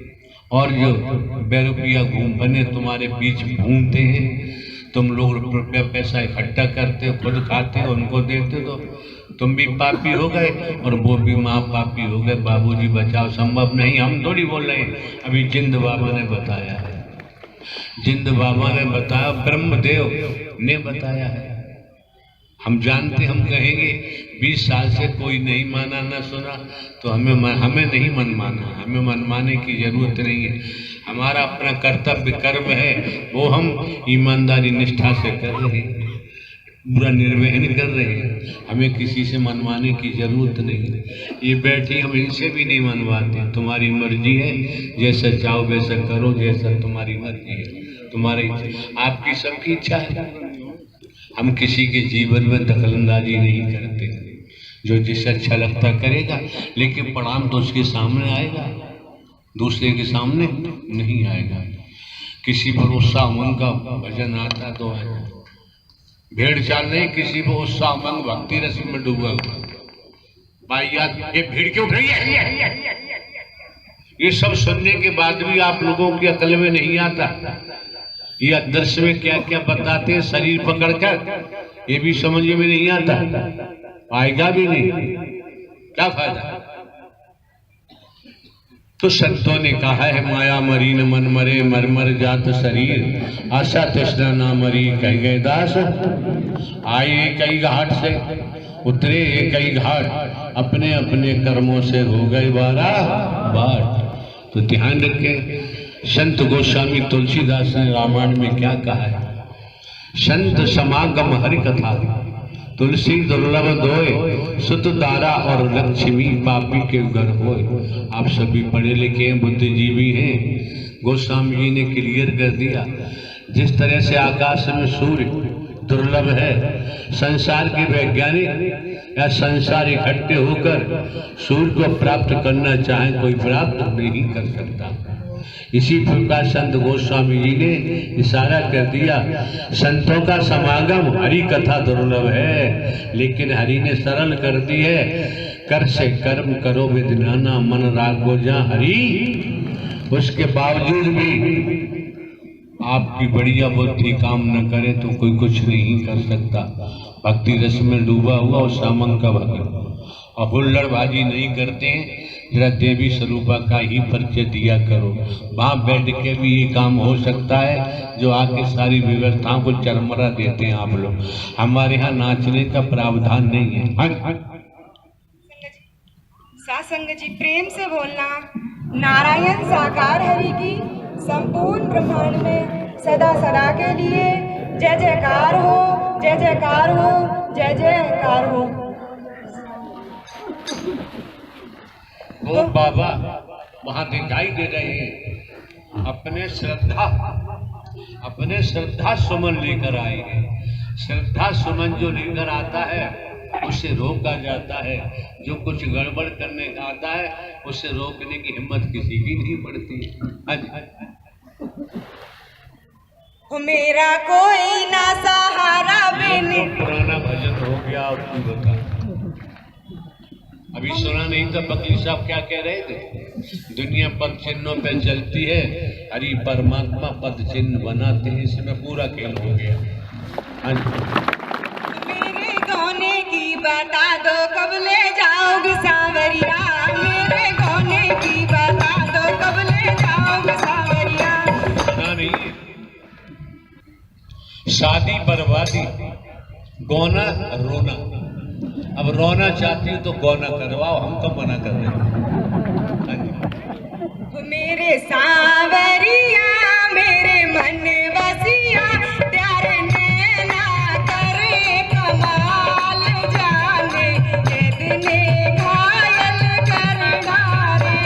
और जो बेरुपिया घूम बने तुम्हारे बीच घूमते हैं, तुम लोग रुपया पैसा इकट्ठा करते हो, खुद खाते हो, उनको देते हो, तुम भी पापी हो गए और वो भी माँ पापी हो गए। बाबूजी बचाओ, संभव नहीं, हम थोड़ी बोल रहे हैं, अभी जिंद बाबा ने बताया है, जिंद बाबा ने बताया, ब्रह्मदेव ने बताया है। हम जानते, हम कहेंगे 20 साल से कोई नहीं माना ना सुना, तो हमें नहीं मनमाना, हमें मनमाने की जरूरत नहीं है। हमारा अपना कर्तव्य कर्म है, वो हम ईमानदारी निष्ठा से कर रहे हैं, पूरा निर्वहन कर रहे हैं, हमें किसी से मनवाने की जरूरत नहीं। ये बैठी हम इनसे भी नहीं मनवाते, तुम्हारी मर्जी है, जैसा चाहो वैसा करो, जैसा तुम्हारी मर्जी है, तुम्हारी आपकी सबकी इच्छा है। हम किसी के जीवन में दखलंदाजी नहीं करते, जो जिसे अच्छा लगता करेगा, लेकिन परिणाम तो उसके सामने आएगा, दूसरे के सामने नहीं आएगा। किसी पर उत्साह उमंग का भजन आता तो है, भेड़ चाल नहीं, किसी पर उत्साह उमंग भक्ति रस में डूबा हुआ भाई, याद ये भीड़ क्यों रही है, ये सब सुनने के बाद भी आप लोगों की अकल में नहीं आता। ये आदर्श में क्या क्या बताते हैं, शरीर पकड़कर, ये भी समझ में नहीं आता, आएगा भी नहीं, क्या फायदा। तो संतों ने कहा है, माया मरी न मन मरे, मर मर जात शरीर, आशा तृष्णा ना मरी कह गए दास। आए कई घाट से, उतरे कई घाट, अपने अपने कर्मों से हो गए 12 बाट। तो ध्यान रखें, संत गोस्वामी तुलसीदास ने रामायण में क्या कहा है, संत समागम हरि कथा, तुलसी दुर्लभ दोय, सुत दारा और लक्ष्मी पापी के घर होय। आप सभी पढ़े लिखे हैं, बुद्धिजीवी हैं, गोस्वामी जी ने क्लियर कर दिया। जिस तरह से आकाश में सूर्य दुर्लभ है, संसार के वैज्ञानिक या संसार इकट्ठे होकर सूर्य को प्राप्त करना चाहे, कोई प्राप्त नहीं कर सकता। इसी प्रकार संत गोस्वामी जी ने इशारा कर दिया, संतों का समागम हरि कथा दुर्लभ है, लेकिन हरि ने सरल कर दी है, कर से कर्म करो विदनाना, मन रागो जा हरि। उसके बावजूद भी आपकी बढ़िया बुद्धि काम न करे तो कोई कुछ नहीं कर सकता। भक्ति रस में डूबा हुआ और सामंग का भक्त और हुल्लड़बाजी नहीं करते हैं, जरा देवी स्वरूपा का ही परिचय दिया करो। वहाँ बैठ के भी ये काम हो सकता है, जो आके सारी व्यवस्थाओं को चरमरा देते हैं आप लोग। हमारे यहाँ नाचने का प्रावधान नहीं है। सासंग जी प्रेम से बोलना। नारायण साकार हरि की संपूर्ण ब्रह्मांड में सदा सदा के लिए जय जयकार हो, जय जयकार हो, जय जयकार हो। वो बाबा वहां दिखाई दे रहे हैं, अपने श्रद्धा सुमन लेकर आए हैं। श्रद्धा सुमन जो लेकर आता है उसे रोका जाता है, जो कुछ गड़बड़ करने का आता है उसे रोकने की हिम्मत किसी की नहीं पड़ती। मेरा कोई ना सहारा बिन, पुराना भजन हो गया। और तू बता, अभी सुना नहीं था बकली साहब क्या कह रहे थे, दुनिया पद चिन्हों पे चलती है, हरि परमात्मा पद चिन्ह बनाते हैं, इसमें पूरा खेल हो गया। मेरे गौने की बता दो कब ले जाओगे सांवरिया, मेरे गौने की बता दो कब ले जाओगे सांवरिया। नहीं, शादी बर्बादी, गौना रोना। अब रोना चाहती हूँ तो गौना करवाओ, हम तो मना कर रहे हैं। मेरे सांवरिया मेरे मन बसिया, प्यारे नैना करे कमाल जाने, कितने घायल कर डाले।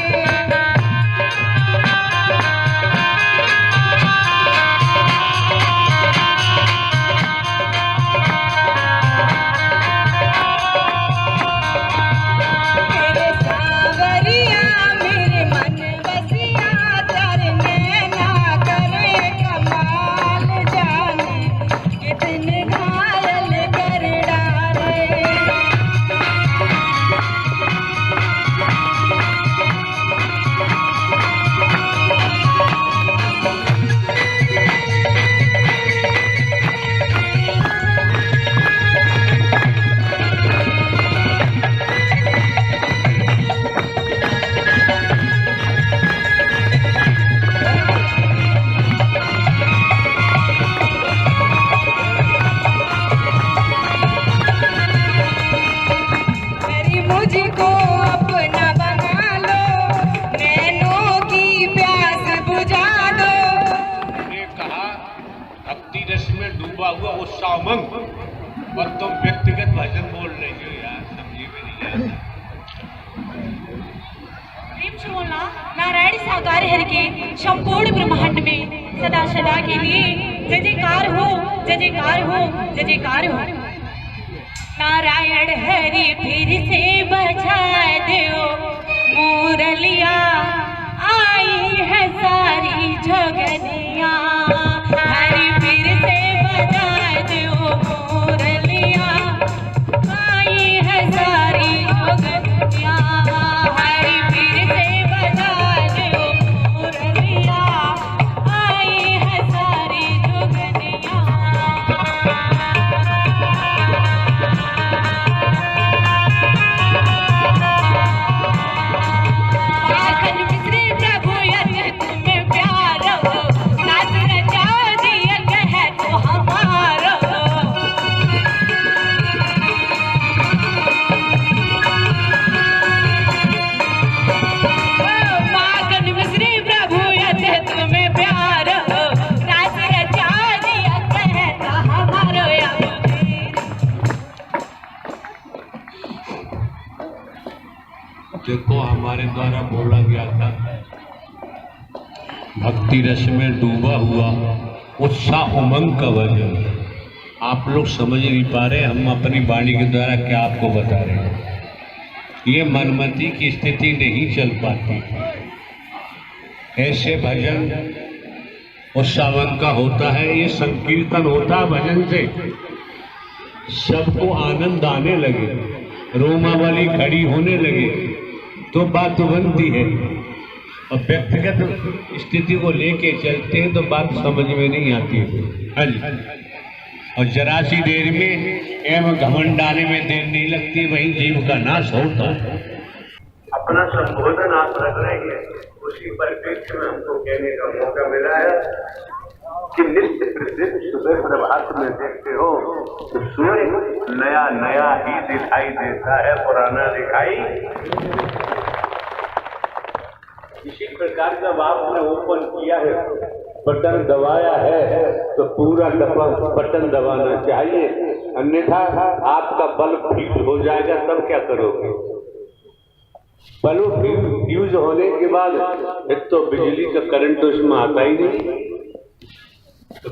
मेरे मन बसिया, प्यारे नैना करे कमाल डूबा हुआ उत्साह उमंग, और तुम व्यक्तिगत भजन बोल रही हो यार, समझी में नहीं आता। प्रेम से बोलना। नारायण साकार हरि के संपूर्ण ब्रह्मांड में सदा सदा के लिए जय जयकार हो, जय जयकार हो, जय जयकार हो। नारायण हरि फिर से बजा दो मुरलिया, आई है सारी जगनिया। हरि फिर से बजा दो मुरलिया, आई है सारी जगनिया। हरि फिर से बजा दो मुरलिया, आई है सारी जगनिया। माखन मिश्री प्रभु यज्ञ तुम्हें प्यार हो, नाच रचा दिया कह तो हमारा। माखन मिश्री प्रभु यज्ञ तुम्हें प्यार हो, नाच रचा दिया कह तो हमारा। देखो हमारे द्वारा बोला गया था, भक्ति रस में डूबा हुआ उत्साह उमंग का भजन। आप लोग समझ नहीं पा रहे, हम अपनी वाणी के द्वारा क्या आपको बता रहे हैं। ये मनमति की स्थिति नहीं चल पाती। ऐसे भजन उत्साह उमंग का होता है, ये संकीर्तन होता है भजन से सबको आनंद आने लगे, रोमावली खड़ी होने लगे तो बात बनती है। और व्यक्तिगत स्थिति को लेके चलते हैं तो बात समझ में नहीं आती है। हाँ जी, और जरा सी देर में एवं घमंड आने में देर नहीं लगती, वहीं जीव का नाश होता है। अपना संबोधन आप रख रहे हैं, उसी परिप्रेक्ष्य में हमको कहने का मौका मिला है कि नित्य प्रतिदिन सुबह प्रभात में देखते हो तो सूर्य नया नया ही दिखाई देता है, पुराना दिखाई। इसी प्रकार जब आपने ओपन किया है, बटन दबाया है तो पूरा बटन दबाना चाहिए, अन्यथा आपका बल्ब फ्यूज हो जाएगा। तब क्या करोगे? बल्ब फ्यूज होने के बाद एक तो बिजली का करंट तो इसमें आता ही नहीं, तो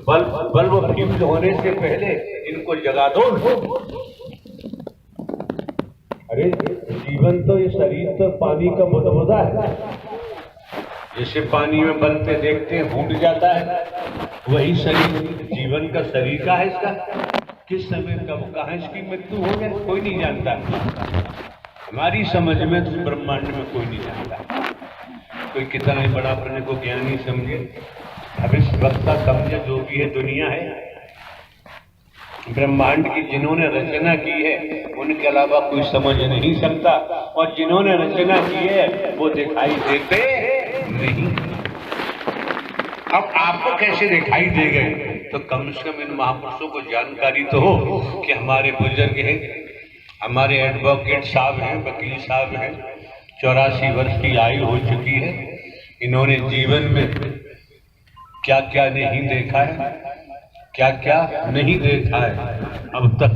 बल्ब फ्यूज होने से पहले इनको जगा दो। अरे जीवन तो ये शरीर तो पानी का बुदबुदा है, जैसे पानी में बनते देखते हैं फूट जाता है, वही शरीर जीवन का शरीर का है। इसका किस समय कब कहाँ इसकी मृत्यु हो जाए कोई नहीं जानता। हमारी समझ में तो ब्रह्मांड में कोई नहीं जानता। कोई कितना ही बड़ा अपने को ज्ञानी समझे, भविष्यवक्ता समझे, जो भी है दुनिया है ब्रह्मांड की जिन्होंने रचना की है उनके अलावा कोई समझ नहीं सकता, और जिन्होंने रचना की है वो दिखाई देते नहीं। अब आपको कैसे दिखाई दे गए? तो कम से कम इन महापुरुषों को जानकारी तो हो कि हमारे बुजुर्ग हैं, हमारे एडवोकेट साहब हैं, वकील साहब हैं, 84 वर्ष की आयु हो चुकी है, इन्होंने जीवन में क्या क्या नहीं देखा है, क्या क्या नहीं देखा है अब तक,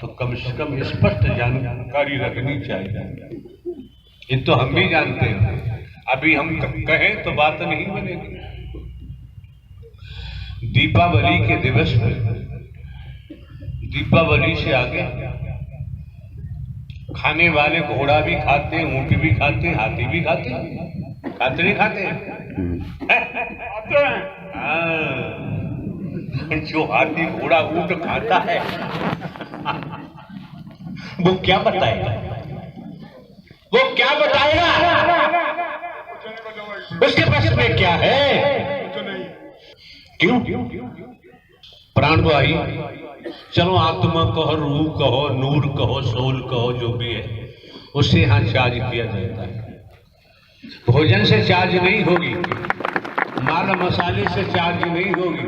तो कम से कम स्पष्ट जानकारी रखनी चाहिए। ये तो हम भी जानते हैं, अभी हम कहें तो बात नहीं बनेगी। दीपावली के दिवस में, दीपावली से आगे खाने वाले घोड़ा भी खाते हैं, ऊँट भी खाते हैं, हाथी भी खाते हैं, खाते नहीं खाते हाँ, जो हाथी घोड़ा ऊँट खाता है वो क्या बताएगा? वो क्या बताएगा? उसके पास में क्या है? क्यों? प्राण भाई, चलो आत्मा कहो, रूह कहो, नूर कहो, सोल कहो, जो भी है उससे यहाँ चार्ज किया जाता है। भोजन से चार्ज नहीं होगी, माल मसाले से चार्ज नहीं होगी,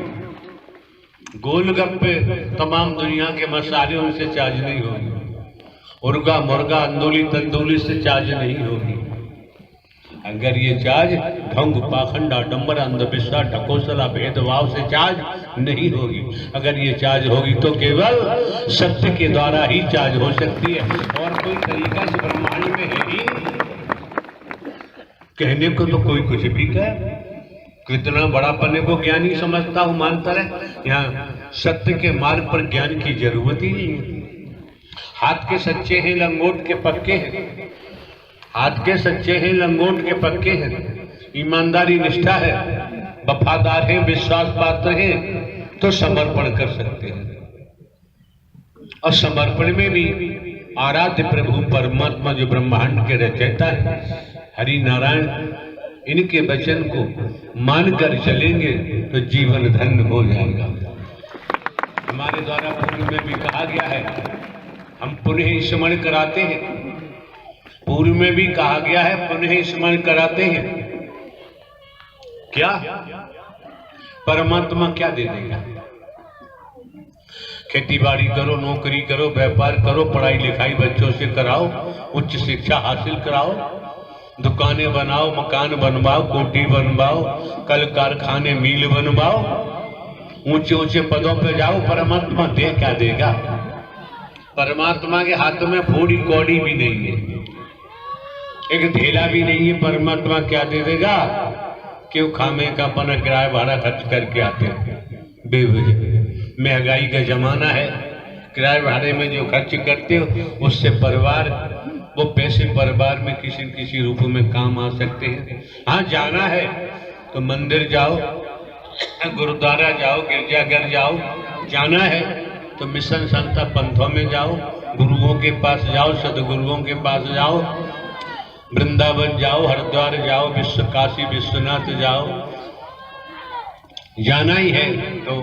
गोलगप्पे तमाम दुनिया के मसाले उनसे चार्ज नहीं होगी, मुर्गा मुर्गा अंदोली तंदूली से चार्ज नहीं होगी। अगर ये चार्ज ढंग पाखंड आडंबर अंधविश्वास ढकोसला भेदभाव से चार्ज नहीं होगी, अगर ये चार्ज होगी तो केवल सत्य के द्वारा ही चार्ज हो सकती है, और कोई तरीका से ब्रह्मांड में है ही नहीं। कहने को तो कोई कुछ भी कहे, कितना बड़ा पन्ने को ज्ञानी समझता हूं, मानता रहे। यहाँ सत्य के मार्ग पर ज्ञान की जरूरत ही नहीं है। हाथ के सच्चे हैं, लंगोट के पक्के हैं। हाथ के सच्चे हैं, लंगोट के पक्के हैं। ईमानदारी निष्ठा है, वफादार हैं, विश्वास पात्र हैं, तो समर्पण कर सकते हैं। और समर्पण में भी आराध्य प्रभु परमात्मा जो ब्रह्मांड के रचयिता है, हरि नारायण, इनके वचन को मानकर चलेंगे तो जीवन धन्य हो जाएगा। हमारे द्वारा पूर्व में भी कहा गया है, हम पुनः स्मरण कराते हैं। पूर्व में भी कहा गया है, पुनः स्मरण कराते हैं। क्या परमात्मा क्या दे देगा? खेती बाड़ी करो, नौकरी करो, व्यापार करो, पढ़ाई लिखाई बच्चों से कराओ, उच्च शिक्षा हासिल कराओ, दुकानें बनाओ, मकान बनवाओ, कोठी बनवाओ, कल कारखाने मिल बनवाओ, ऊंचे ऊंचे पदों पे जाओ। परमात्मा दे क्या देगा? परमात्मा के हाथ में फूड़ी कौड़ी भी नहीं है, एक ढेला भी नहीं है। परमात्मा क्या दे देगा? क्यों खामे का अपना किराया भाड़ा खर्च करके आते हैं बेवजह। महंगाई का जमाना है, किराए भाड़े में जो खर्च करते हो उससे परिवार, वो पैसे परिवार में किसी न किसी रूप में काम आ सकते हैं। हाँ, जाना है तो मंदिर जाओ, गुरुद्वारा जाओ, गिरजाघर जाओ। जाना है तो मिशन संस्था पंथों में जाओ, गुरुओं के पास जाओ, सदगुरुओं के पास जाओ, वृंदावन जाओ, हरिद्वार जाओ, विश्व काशी विश्वनाथ जाओ। जाना ही है तो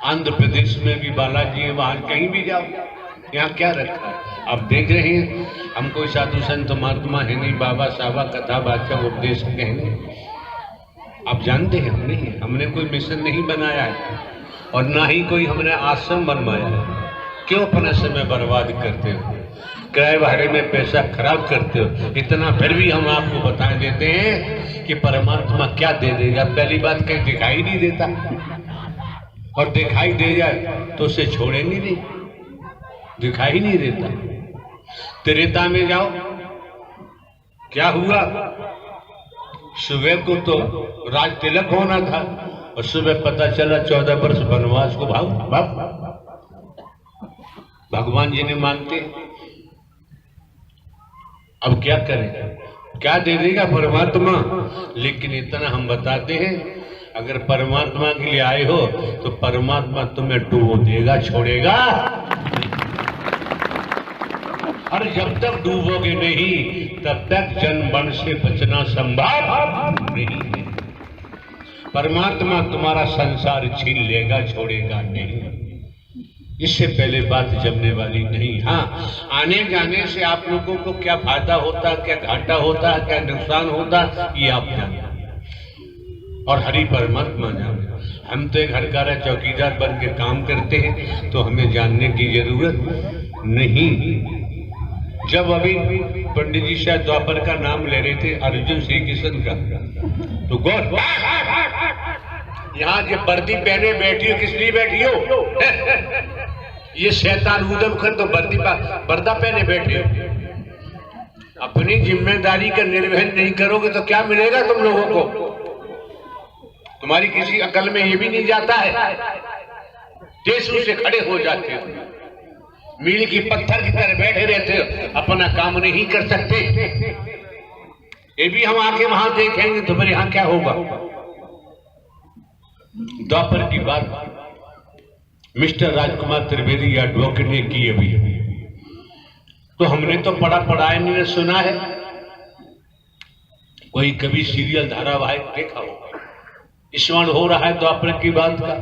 आंध्र प्रदेश में भी बालाजी है, वहां कहीं भी जाओ। यहाँ क्या रखा है? आप देख रहे हैं, हम कोई साधु संत महात्मा है नहीं, बाबा साहबा कथा वाचक उपदेश के हैं। आप जानते हैं, हम नहीं, हमने कोई मिशन नहीं बनाया है और ना ही कोई हमने आश्रम बनवाया है। क्यों अपना समय बर्बाद करते हो, किराए भाड़े में पैसा खराब करते हो? इतना फिर भी हम आपको बता देते हैं कि परमात्मा क्या दे देगा। पहली बात कहीं दिखाई नहीं देता, और दिखाई दे जाए तो उसे छोड़ेंगे नहीं, दिखाई नहीं देता। त्रेता में जाओ, क्या हुआ? सुबह को तो राज तिलक होना था और सुबह पता चला 14 वर्ष वनवास को भाग भगवान जी ने मानते। अब क्या करें? क्या दे देगा परमात्मा? लेकिन इतना हम बताते हैं, अगर परमात्मा के लिए आए हो तो परमात्मा तुम्हें डूबो देगा, छोड़ेगा। और जब तक डूबोगे नहीं तब तक जन्म मरण से बचना संभव नहीं है। परमात्मा तुम्हारा संसार छीन लेगा, छोड़ेगा नहीं। इससे पहले बात जमने वाली नहीं। हाँ, आने जाने से आप लोगों को क्या फायदा होता, क्या घाटा होता, क्या नुकसान होता, ये आप जाने और हरि परमात्मा जाने। हम तो एक हरकारा चौकीदार बन के काम करते हैं, तो हमें जानने की जरूरत नहीं। जब अभी पंडित जी शायद द्वापर का नाम ले रहे थे, अर्जुन श्री कृष्ण का, तो गौर यहाँ जब वर्दी पहने बैठी हो, किस लिए बैठी हो? ये शैतान उद्धव खन तो पर्दा पहने बैठे हो। अपनी जिम्मेदारी का निर्वहन नहीं करोगे तो क्या मिलेगा तुम लोगों को? तुम्हारी किसी अकल में ये भी नहीं जाता है, देशों से खड़े हो जाते हो, मील की पत्थर की तरह बैठे रहते हो, अपना काम नहीं कर सकते। ये भी हम आके वहां देखेंगे तो फिर यहाँ क्या होगा? द्वापर की बात मिस्टर राजकुमार त्रिवेदी एडवोकेट ने की अभी, तो हमने तो पढ़ा नहीं सुना है। कोई कभी सीरियल धारावाहिक देखा होगा, स्मरण हो रहा है द्वापर की बात का।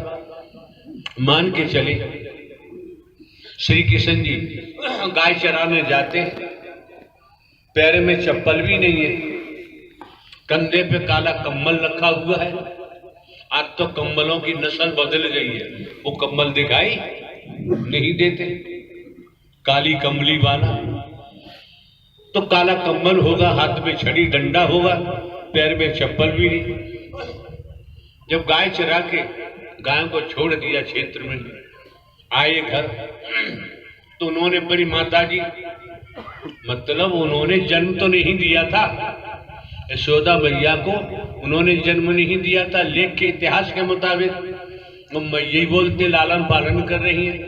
मान के चले श्री कृष्ण जी गाय चराने जाते हैं, पैर में चप्पल भी नहीं है, कंधे पे काला कम्बल रखा हुआ है। आज तो कम्बलों की नस्ल बदल गई है, वो कम्बल दिखाई नहीं देते, काली कमली वाला। तो काला कम्बल होगा, हाथ में छड़ी डंडा होगा, पैर में चप्पल भी नहीं। जब गाय चरा के गायों को छोड़ दिया क्षेत्र में, आए घर तो उन्होंने बड़ी माता जी, मतलब उन्होंने जन्म तो नहीं दिया था, यशोदा मैया को उन्होंने जन्म नहीं दिया था। लेख के इतिहास के मुताबिक वो मैया ही बोलते लालन पालन कर रही है।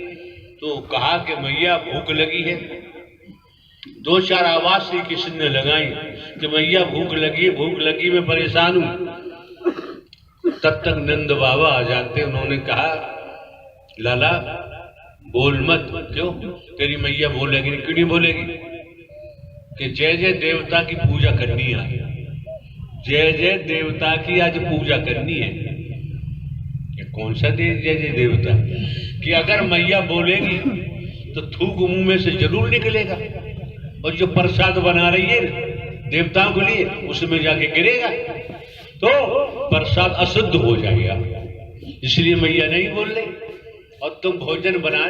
तो कहा कि मैया भूख लगी है। 2-4 आवाज श्री कृष्ण ने लगाई कि मैया भूख लगी मैं परेशान हूं। तब तक नंद बाबा आ जाते, उन्होंने कहा लाला बोल मत। क्यों? तेरी मैया बोलेगी? क्यों नहीं बोलेगी? कि जय जय देवता की पूजा करनी है, जय जय देवता की आज पूजा करनी है। ये कौन सा जय जय देवता? कि अगर मैया बोलेगी तो थूक मुंह में से जरूर निकलेगा, और जो प्रसाद बना रही है देवताओं के लिए उसमें जाके गिरेगा तो प्रसाद अशुद्ध हो जाएगा। इसलिए मैया नहीं बोल रही। और तुम भोजन बना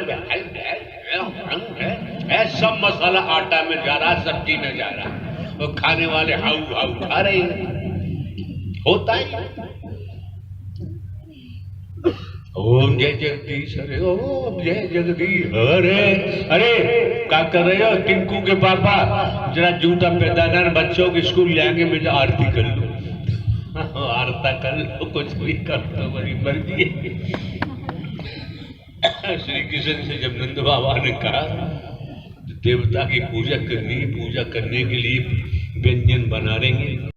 सब मसाला आटा में जा रहा, सब्जी में जा रहा, और खाने वाले हाउ हाउ खा रहे हैं। होता है। ओम जय जगदीश, अरे ओम जय जगदीश, अरे क्या कर रहे हो? टिंकू के पापा जरा जूता पैदा बच्चों के स्कूल ले आएंगे, मुझे आरती कर लो। आरता कर लो, कुछ भी कर लो, बड़ी मर्जी है। श्री कृष्ण से जब नंद बाबा ने कहा देवता की पूजा करनी, पूजा करने के लिए व्यंजन बना रहे हैं।